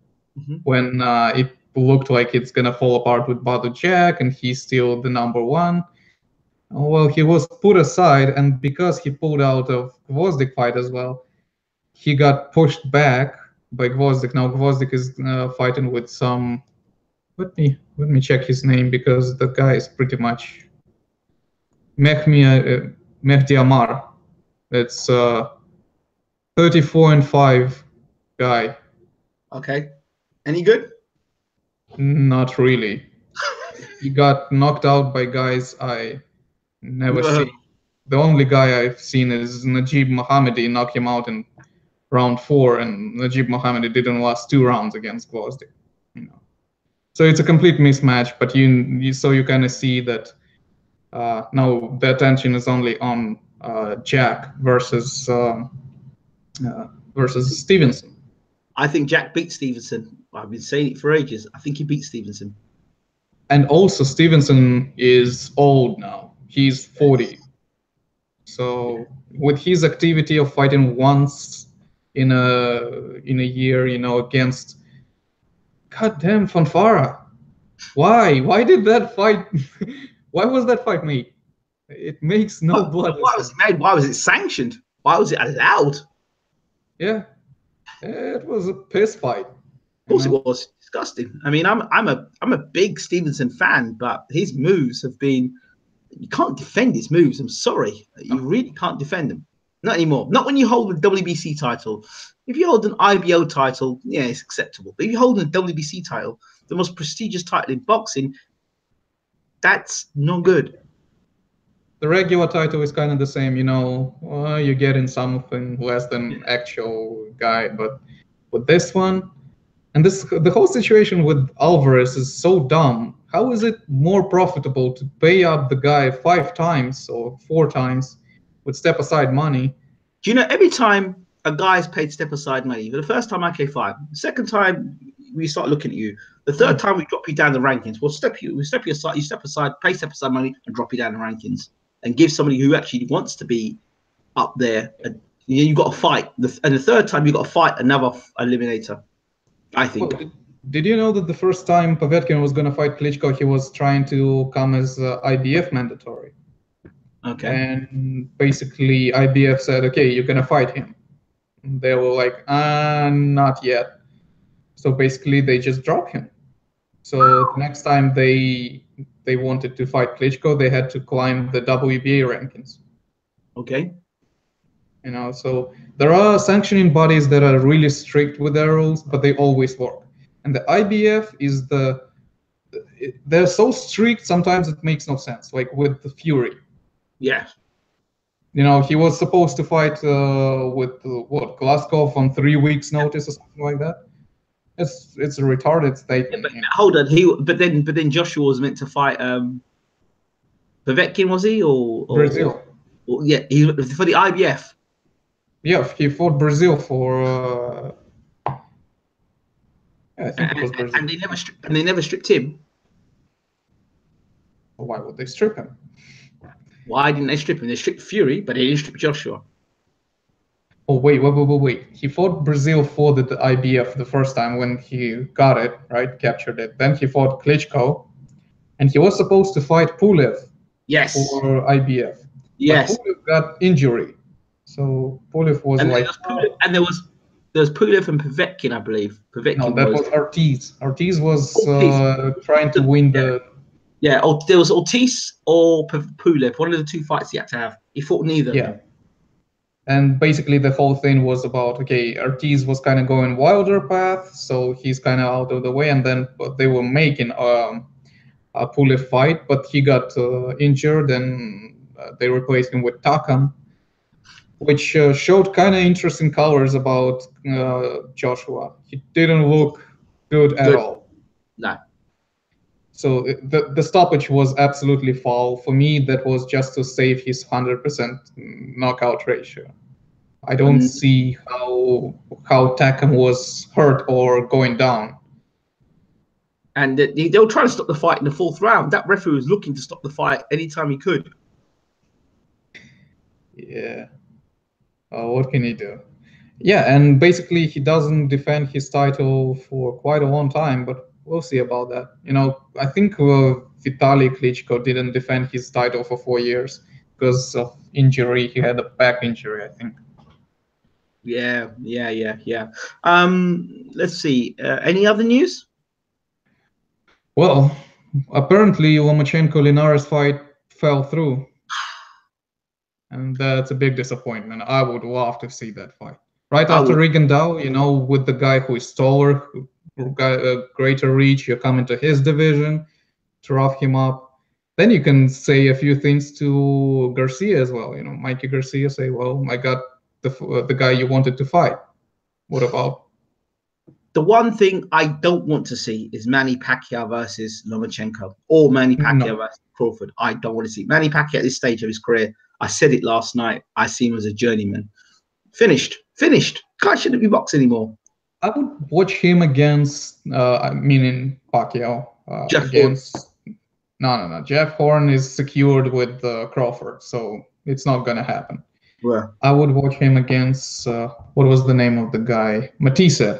when it looked like it's gonna fall apart with Badu Jack, and he's still the number one. Well, he was put aside, and because he pulled out of Gvozdyk fight as well, he got pushed back by Gvozdyk. Now Gvozdyk is fighting with some. Let me check his name because the guy is pretty much Mehdi Amar. It's 34-5 guy. Okay. Any good? Not really. He got knocked out by guys I never seen. The only guy I've seen is Najib Mohammadi knock him out in round 4, and Najib Mohammadi didn't last 2 rounds against Gvozdyk. You know. So it's a complete mismatch, but you kind of see that now the attention is only on Jack versus Stevenson. I think Jack beat Stevenson. I've been saying it for ages. I think he beat Stevenson. And also Stevenson is old now. He's 40. So with his activity of fighting once in a year, you know, against goddamn Fonfara. Why did that fight? Why was that fight made? It makes no blood. Why was it made? Why was it sanctioned? Why was it allowed? Yeah, it was a piss fight. Of course, it was disgusting. I mean, I'm a big Stevenson fan, but his moves have been. You can't defend his moves. I'm sorry, you really can't defend them. Not anymore. Not when you hold a WBC title. If you hold an IBO title, yeah, it's acceptable. But if you hold a WBC title, the most prestigious title in boxing, that's not good. The regular title is kind of the same, you know, you're getting something less than actual guy, but with this one, and the whole situation with Alvarez is so dumb. How is it more profitable to pay up the guy 5 times or 4 times with step aside money? Do you know every time a guy's paid step aside money, the first time, okay, fine. The second time we start looking at you. The third time we drop you down the rankings. We step you aside, pay step aside money and drop you down the rankings. And give somebody who actually wants to be up there. You've got to fight. And the third time, you've got to fight another eliminator, I think. Well, did you know that the first time Povetkin was going to fight Klitschko, he was trying to come as IBF mandatory? Okay. And basically, IBF said, okay, you're going to fight him. And they were like, not yet. So basically, they just dropped him. So the next time they they wanted to fight Klitschko, they had to climb the WBA rankings. Okay. You know, so there are sanctioning bodies that are really strict with their rules, but they always work. And the IBF is they're so strict sometimes it makes no sense. Like with the Fury. Yeah. You know, he was supposed to fight with Glasgow on 3 weeks' notice or something like that. It's a retarded statement. Yeah, but hold on, but then Joshua was meant to fight Povetkin, was he? Or Brazil. Or yeah, he for the IBF. Yeah, he fought Brazil for. I think it was Brazil. And they never stripped him. Why would they strip him? Why didn't they strip him? They stripped Fury, but they didn't strip Joshua. Oh wait! He fought Brazil for the IBF the first time when he got it, right? Captured it. Then he fought Klitschko, and he was supposed to fight Pulev. Yes. For IBF. Yes. But Pulev got injury, so Pulev was and there was Pulev and Povetkin, I believe. Povetkin. No, that was Ortiz. Ortiz was trying to win the. Yeah, there was Ortiz or Pulev. One of the two fights he had to have. He fought neither. Yeah. And basically the whole thing was about, okay, Ortiz was kind of going wilder path, so he's kind of out of the way, and then they were making a Pulev fight, but he got injured, and they replaced him with Takam, which showed kind of interesting colors about Joshua. He didn't look good at all. No. So the stoppage was absolutely foul. For me, that was just to save his 100% knockout ratio. I don't see how Takam was hurt or going down. And they were trying to stop the fight in the 4th round. That referee was looking to stop the fight anytime he could. Yeah. What can he do? Yeah, and basically he doesn't defend his title for quite a long time, but we'll see about that. You know, I think Vitaly Klitschko didn't defend his title for 4 years because of injury. He had a back injury, I think. Yeah. Let's see. Any other news? Well, apparently Lomachenko-Linares fight fell through. And that's a big disappointment. I would love to see that fight. Right after Rigondeaux, you know, with the guy who is taller, who got a greater reach, you come into his division to rough him up. Then you can say a few things to Garcia as well. You know, Mikey Garcia say, well, I got the guy you wanted to fight. What about? The one thing I don't want to see is Manny Pacquiao versus Lomachenko or Manny Pacquiao versus Crawford. I don't want to see Manny Pacquiao at this stage of his career. I said it last night. I see him as a journeyman. Finished. Guy shouldn't be boxing anymore. I would watch him against, meaning Pacquiao, against. No. Jeff Horn is secured with Crawford, so it's not gonna happen. Well, I would watch him against what was the name of the guy? Matisse,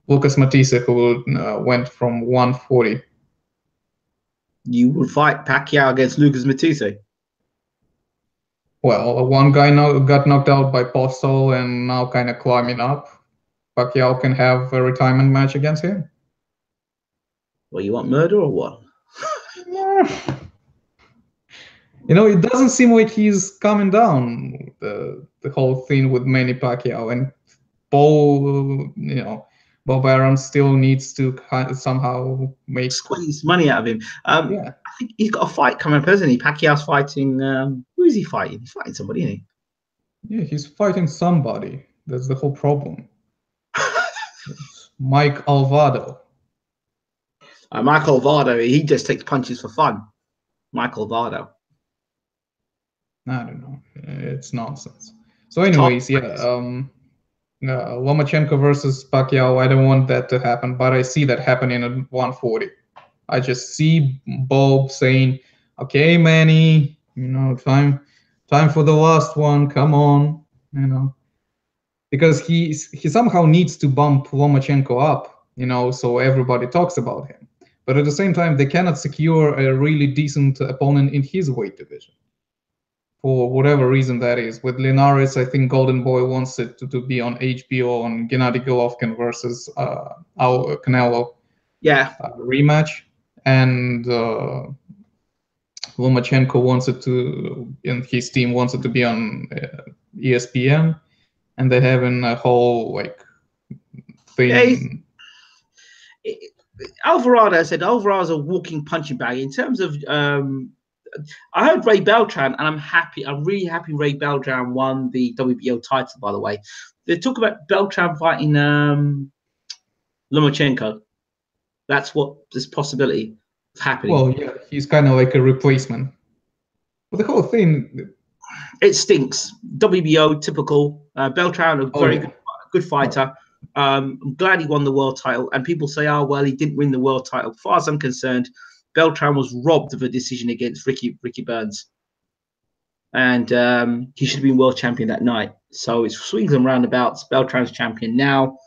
Lucas Matisse, who went from 140. You would fight Pacquiao against Lucas Matisse? Well, one guy got knocked out by Postal and now kind of climbing up. Pacquiao can have a retirement match against him. Well, you want murder or what? You know, it doesn't seem like he's coming down, the whole thing with Manny Pacquiao, and Bob Arum still needs to somehow squeeze money out of him. Yeah. I think he's got a fight coming up, hasn't he? Pacquiao's fighting. Who is he fighting? He's fighting somebody, isn't he? Yeah, he's fighting somebody. That's the whole problem. Mike Alvaro. Mike Alvaro, he just takes punches for fun. Mike Alvaro. I don't know. It's nonsense. So anyways, Lomachenko versus Pacquiao, I don't want that to happen, but I see that happening at 140. I just see Bob saying, okay, Manny, you know, time for the last one, come on, you know. Because he somehow needs to bump Lomachenko up, you know, so everybody talks about him. But at the same time, they cannot secure a really decent opponent in his weight division. For whatever reason that is. With Linares, I think Golden Boy wants it to be on HBO on Gennady Golovkin versus Canelo rematch. And Lomachenko wanted to, and his team wanted to be on ESPN, and they're having a whole like thing. Alvarado said Alvarado's a walking punching bag. In terms of, I heard Ray Beltran, and I'm happy. I'm really happy Ray Beltran won the WBO title. By the way, they talk about Beltran fighting Lomachenko. That's what this possibility of happening. Well, yeah, he's kind of like a replacement. But the whole thing, it stinks. WBO typical. Beltran, a very good fighter. I'm glad he won the world title. And people say, oh, well, he didn't win the world title. As far as I'm concerned, Beltran was robbed of a decision against Ricky Burns. And he should have been world champion that night. So it's swings and roundabouts. Beltran's champion now.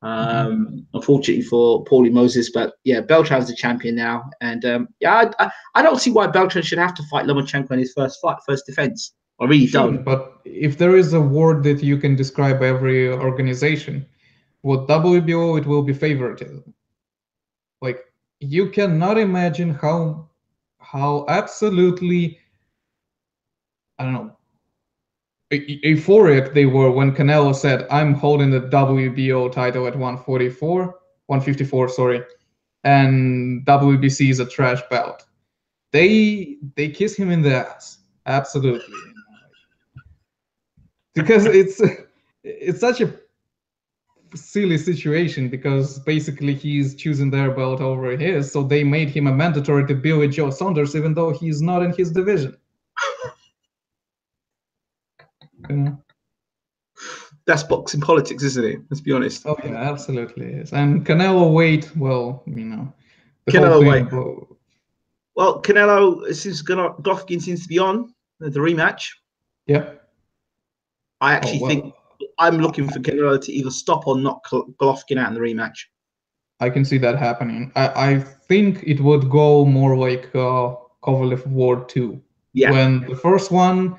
Unfortunately for Paulie Moses, but yeah, Beltran's the champion now. And I don't see why Beltran should have to fight Lomachenko in his first defense. I really don't. But if there is a word that you can describe every organization, with WBO, it will be favoritism. Like, you cannot imagine how absolutely, I don't know, euphoric they were when Canelo said, I'm holding the WBO title at 154, sorry, and WBC is a trash belt. They kiss him in the ass, absolutely. Because it's such a silly situation, because basically he's choosing their belt over his, so they made him a mandatory to Billy Joe Saunders, even though he's not in his division. That's boxing politics, isn't it? Let's be honest. Oh yeah, absolutely is. And Canelo weight, well, you know, Canelo weight. Well, Canelo, since Golovkin seems to be on the rematch. Yeah. I actually think I'm looking for Canelo to either stop or knock Golovkin out in the rematch. I can see that happening. I think it would go more like Kovalev War 2. Yeah. When the first one,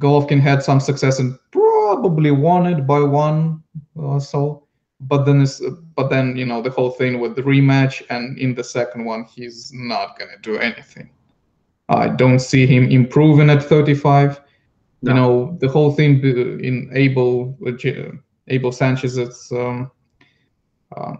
Golovkin had some success and probably won it by one or so. But then you know, the whole thing with the rematch, and in the second one, he's not gonna do anything. I don't see him improving at 35. No. You know, the whole thing in Abel Sanchez's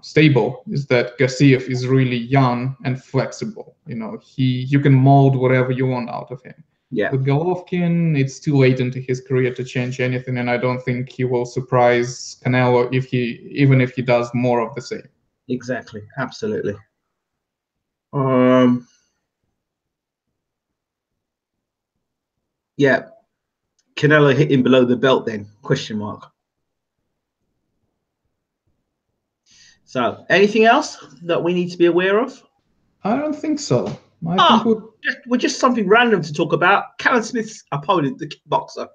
stable is that Gassiev is really young and flexible. You know, you can mold whatever you want out of him. Yeah. With Golovkin, it's too late into his career to change anything, and I don't think he will surprise Canelo even if he does more of the same. Exactly. Absolutely. Yeah. Canelo hit him below the belt then? Question mark. So, anything else that we need to be aware of? I don't think so. I think we're just something random to talk about. Callum Smith's opponent, the kickboxer.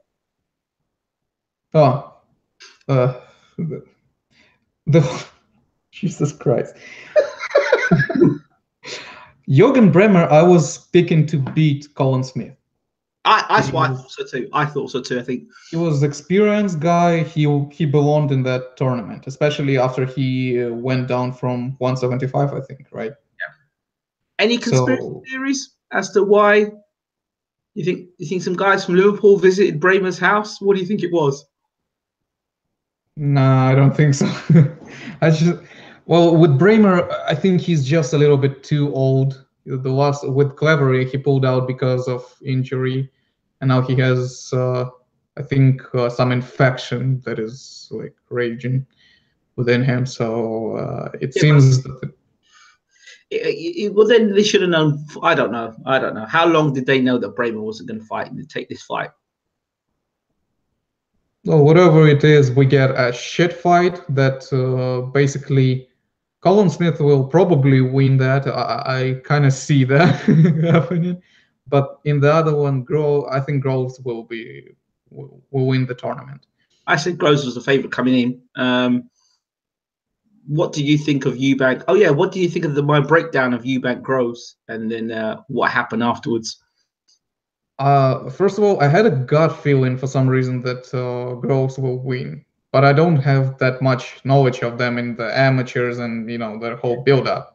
Jesus Christ. Jürgen Bremer, I was picking to beat Colin Smith. I thought so too. I think he was an experienced guy. He belonged in that tournament, especially after he went down from 175, I think, right? Yeah. Any conspiracy theories as to why you think some guys from Liverpool visited Bremer's house? What do you think it was? Nah, I don't think so. With Bremer, I think he's just a little bit too old. The last with Clevery, he pulled out because of injury, and now he has, I think, some infection that is like raging within him. So it seems that. Well, then they should have known. I don't know. How long did they know that Bremer wasn't going to fight and take this fight? Well, whatever it is, we get a shit fight that basically. Colin Smith will probably win that. I kind of see that happening. But in the other one, I think Groves will win the tournament. I said Groves was the favorite coming in. What do you think of Eubank? Oh yeah, what do you think of my breakdown of Eubank Groves, and then what happened afterwards? First of all, I had a gut feeling for some reason that Groves will win. But I don't have that much knowledge of them in the amateurs and, you know, their whole build-up.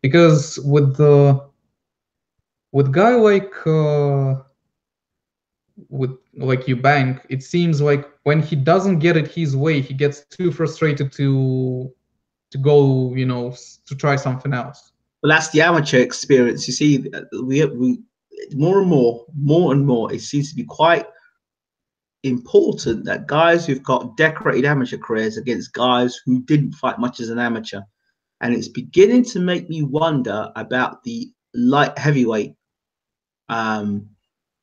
Because with with guy like Eubank, it seems like when he doesn't get it his way, he gets too frustrated to go, to try something else. Well, that's the amateur experience. You see, we more and more, it seems to be quite important that guys who've got decorated amateur careers against guys who didn't fight much as an amateur. And it's beginning to make me wonder about the light heavyweight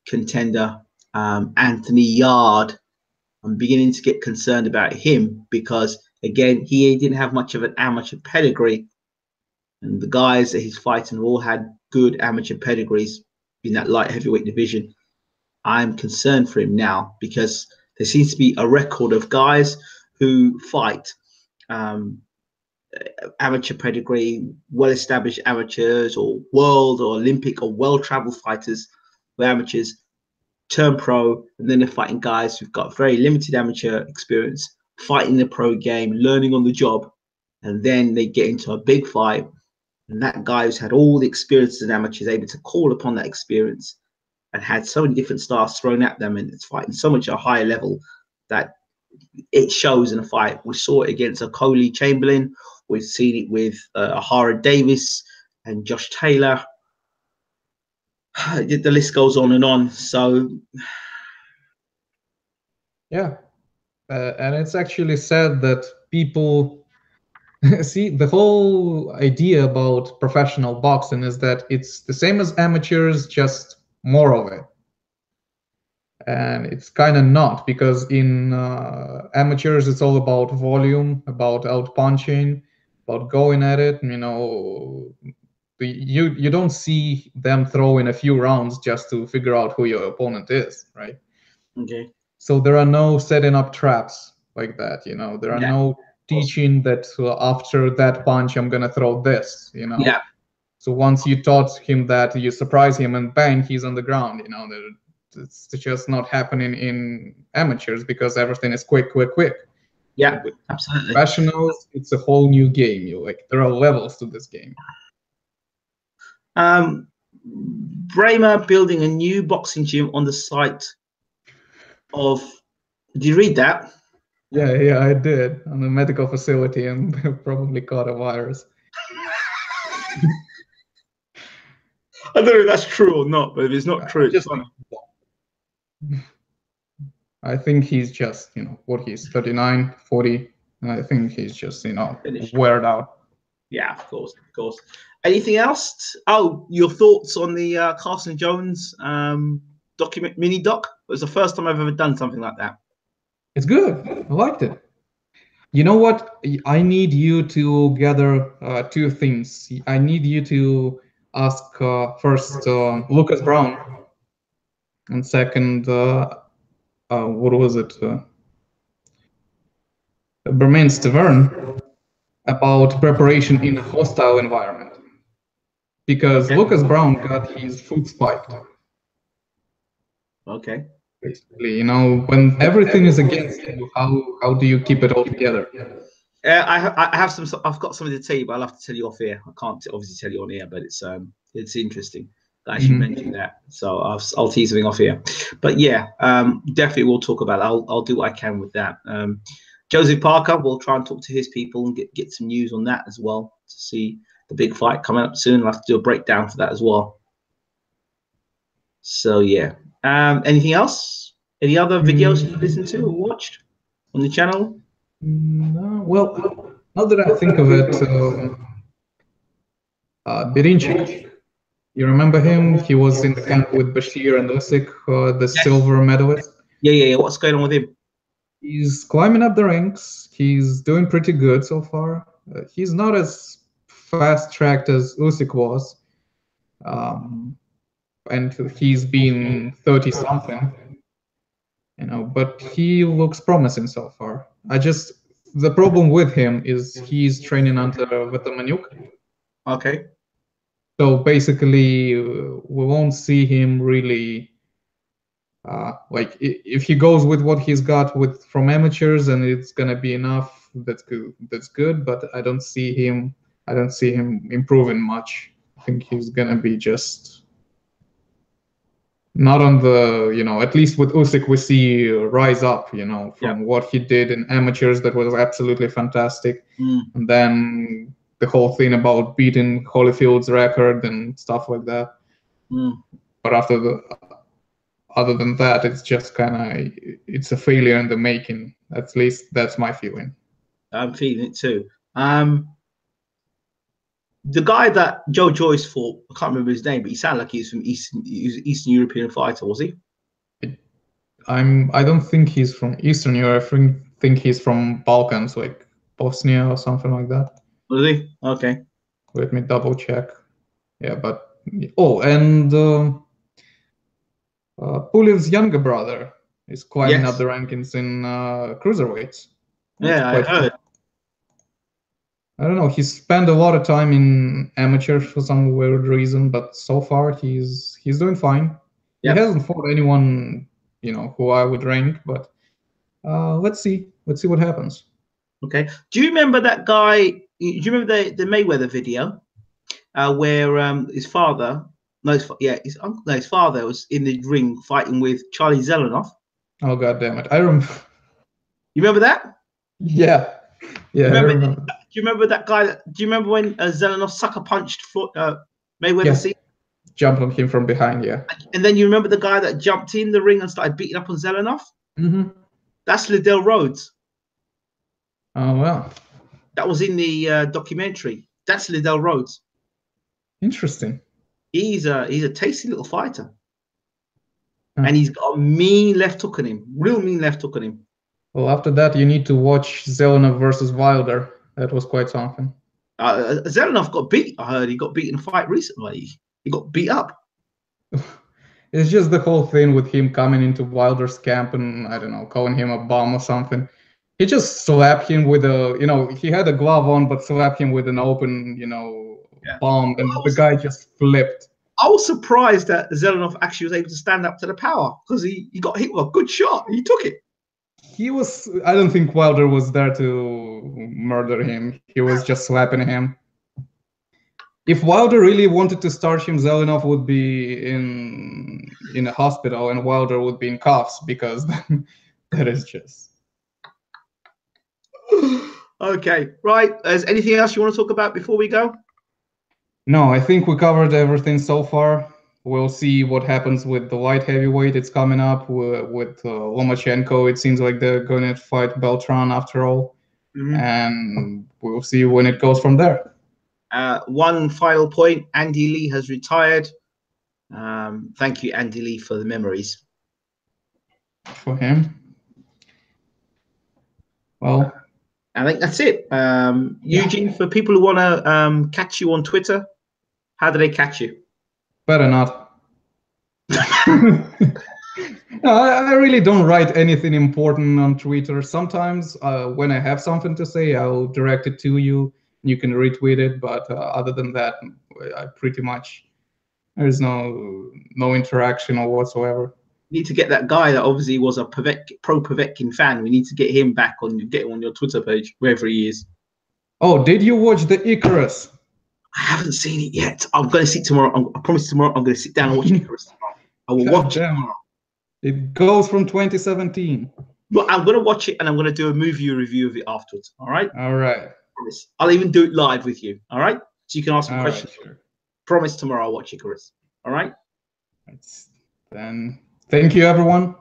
contender, Anthony Yard. I'm beginning to get concerned about him because, again, he didn't have much of an amateur pedigree. And the guys that he's fighting all had good amateur pedigrees in that light heavyweight division. I'm concerned for him now because there seems to be a record of guys who fight amateur pedigree, well-established amateurs or world or Olympic or well-traveled fighters who are amateurs, turn pro, and then they're fighting guys who've got very limited amateur experience, fighting the pro game, learning on the job, and then they get into a big fight. And that guy who's had all the experience as an amateur is able to call upon that experience and had so many different styles thrown at them, and it's fighting so much at a higher level that it shows in a fight. We saw it against a Coley Chamberlain. We've seen it with Ahara Davis and Josh Taylor. The list goes on and on. So, yeah, and it's actually sad that people see the whole idea about professional boxing is that it's the same as amateurs, just more of it. And it's kind of not, because in amateurs it's all about volume, about out punching, about going at it. You don't see them throw in a few rounds just to figure out who your opponent is, right? okay. So there are no setting up traps like that. There are no teaching that after that punch I'm gonna throw this. Yeah. So once you taught him that, you surprise him and bang, he's on the ground. It's just not happening in amateurs because everything is quick. Yeah, absolutely. Professionals, it's a whole new game. There are levels to this game. Bramer building a new boxing gym on the site of. Did you read that? Yeah, I did, on a medical facility, and probably caught a virus. I don't know if that's true or not, but if it's not true, it's funny. I think he's just, what he's 39, 40. And I think he's just, weared out. Yeah, of course. Anything else? Oh, your thoughts on the Carson Jones mini doc? It was the first time I've ever done something like that. It's good. I liked it. You know what? I need you to gather two things. I need you to ask first Lucas Brown, and second, what was it? Bermain Stavern, about preparation in a hostile environment. Because Lucas Brown got his foot spiked. Okay. Basically, when everything is against you, how do you keep it all together? I have some. I've got something to tell you, but I'll have to tell you off here. I can't obviously tell you on here, but it's interesting. I actually mentioned that, so I'll tease something off here. But yeah, definitely we'll talk about it. I'll do what I can with that. Joseph Parker, we'll try and talk to his people and get some news on that as well, to see the big fight coming up soon. I'll have to do a breakdown for that as well. So yeah. Anything else? Any other videos you listened to or watched on the channel? No, well, now that I think of it, Birinchik, you remember him? He was in the camp with Bashir and Usyk, the silver medalist. Yeah. What's going on with him? He's climbing up the ranks. He's doing pretty good so far. He's not as fast-tracked as Usyk was, and he's been 30-something. But he looks promising so far. The problem with him is he's training under Vatamanyuk. Okay. So basically, we won't see him really. If he goes with what he's got from amateurs, and it's gonna be enough, that's good. But I don't see him improving much. I think he's gonna be just not on the, at least with Usyk, we see rise up, from what he did in amateurs. That was absolutely fantastic. And then the whole thing about beating Holyfield's record and stuff like that. But other than that, it's just it's a failure in the making. At least that's my feeling. I'm feeling it too. The guy that Joe Joyce fought, I can't remember his name, but he sounded like he's from Eastern European fighter, was he? I don't think he's from Eastern Europe. I think he's from Balkans, like Bosnia or something like that. Was he? Okay. Let me double check. Yeah, but and Pulev's younger brother is climbing up the rankings in cruiserweights. Yeah, I heard. I don't know. He spent a lot of time in amateur for some weird reason, but so far he's doing fine. Yep. He hasn't fought anyone, who I would rank, but let's see. Let's see what happens. Okay. Do you remember that guy? Do you remember the Mayweather video where his father? His father was in the ring fighting with Charlie Zelenoff. Oh, God damn it! I remember. You remember that? Yeah. Yeah. I remember. Do you remember that guy? Do you remember when Zelenoff sucker punched Mayweather? Yeah. Jumped on him from behind. Yeah. And then you remember the guy that jumped in the ring and started beating up on Zelenoff? Mm-hmm. That's Liddell Rhodes. Oh wow. That was in the documentary. That's Liddell Rhodes. Interesting. He's a tasty little fighter, and he's got a mean left hook on him. Real mean left hook on him. Well, after that, you need to watch Zelenoff versus Wilder. That was quite something. Zelenoff got beat. I heard he got beat in a fight recently. He got beat up. It's just the whole thing with him coming into Wilder's camp and, I don't know, calling him a bum or something. He just slapped him with he had a glove on, but slapped him with an open, palm, and the guy just flipped. I was surprised that Zelenoff actually was able to stand up to the power because he got hit with a good shot. He took it. I don't think Wilder was there to murder him. He was just slapping him. If Wilder really wanted to starch him, Zelenoff would be in a hospital and Wilder would be in cuffs, because that is just... Okay, right. Is anything else you want to talk about before we go? No, I think we covered everything so far. We'll see what happens with the light heavyweight. It's coming up with Lomachenko. It seems like they're going to fight Beltran after all. And we'll see when it goes from there. One final point. Andy Lee has retired. Thank you, Andy Lee, for the memories. For him. Well, I think that's it. Eugene, for people who want to catch you on Twitter, how do they catch you? Better not. No, I really don't write anything important on Twitter. Sometimes when I have something to say, I'll direct it to you. You can retweet it, but other than that, I pretty much, there's no interaction or whatsoever. You need to get that guy that obviously was a pro Povetkin fan. We need to get him back on your Twitter page, wherever he is. Oh, did you watch the Icarus? I haven't seen it yet. I'm going to see it tomorrow. I promise tomorrow I'm going to sit down and watch Icarus tomorrow. I will watch it tomorrow. It goes from 2017. Well, I'm going to watch it and I'm going to do a movie review of it afterwards. All right? All right. Promise. I'll even do it live with you. All right? So you can ask me questions. Right, sure. Promise tomorrow I'll watch Icarus. All right? Then thank you, everyone.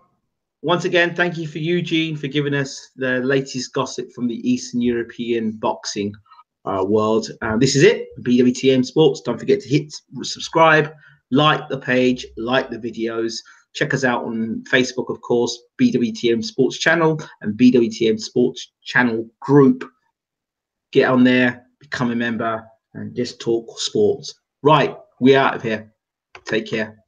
Once again, thank you for Eugene for giving us the latest gossip from the Eastern European boxing world. This is it. BWTM Sports. Don't forget to hit subscribe, like the page, like the videos. Check us out on Facebook, of course, BWTM Sports Channel and BWTM Sports Channel Group. Get on there, become a member, and just talk sports. Right, we're out of here. Take care.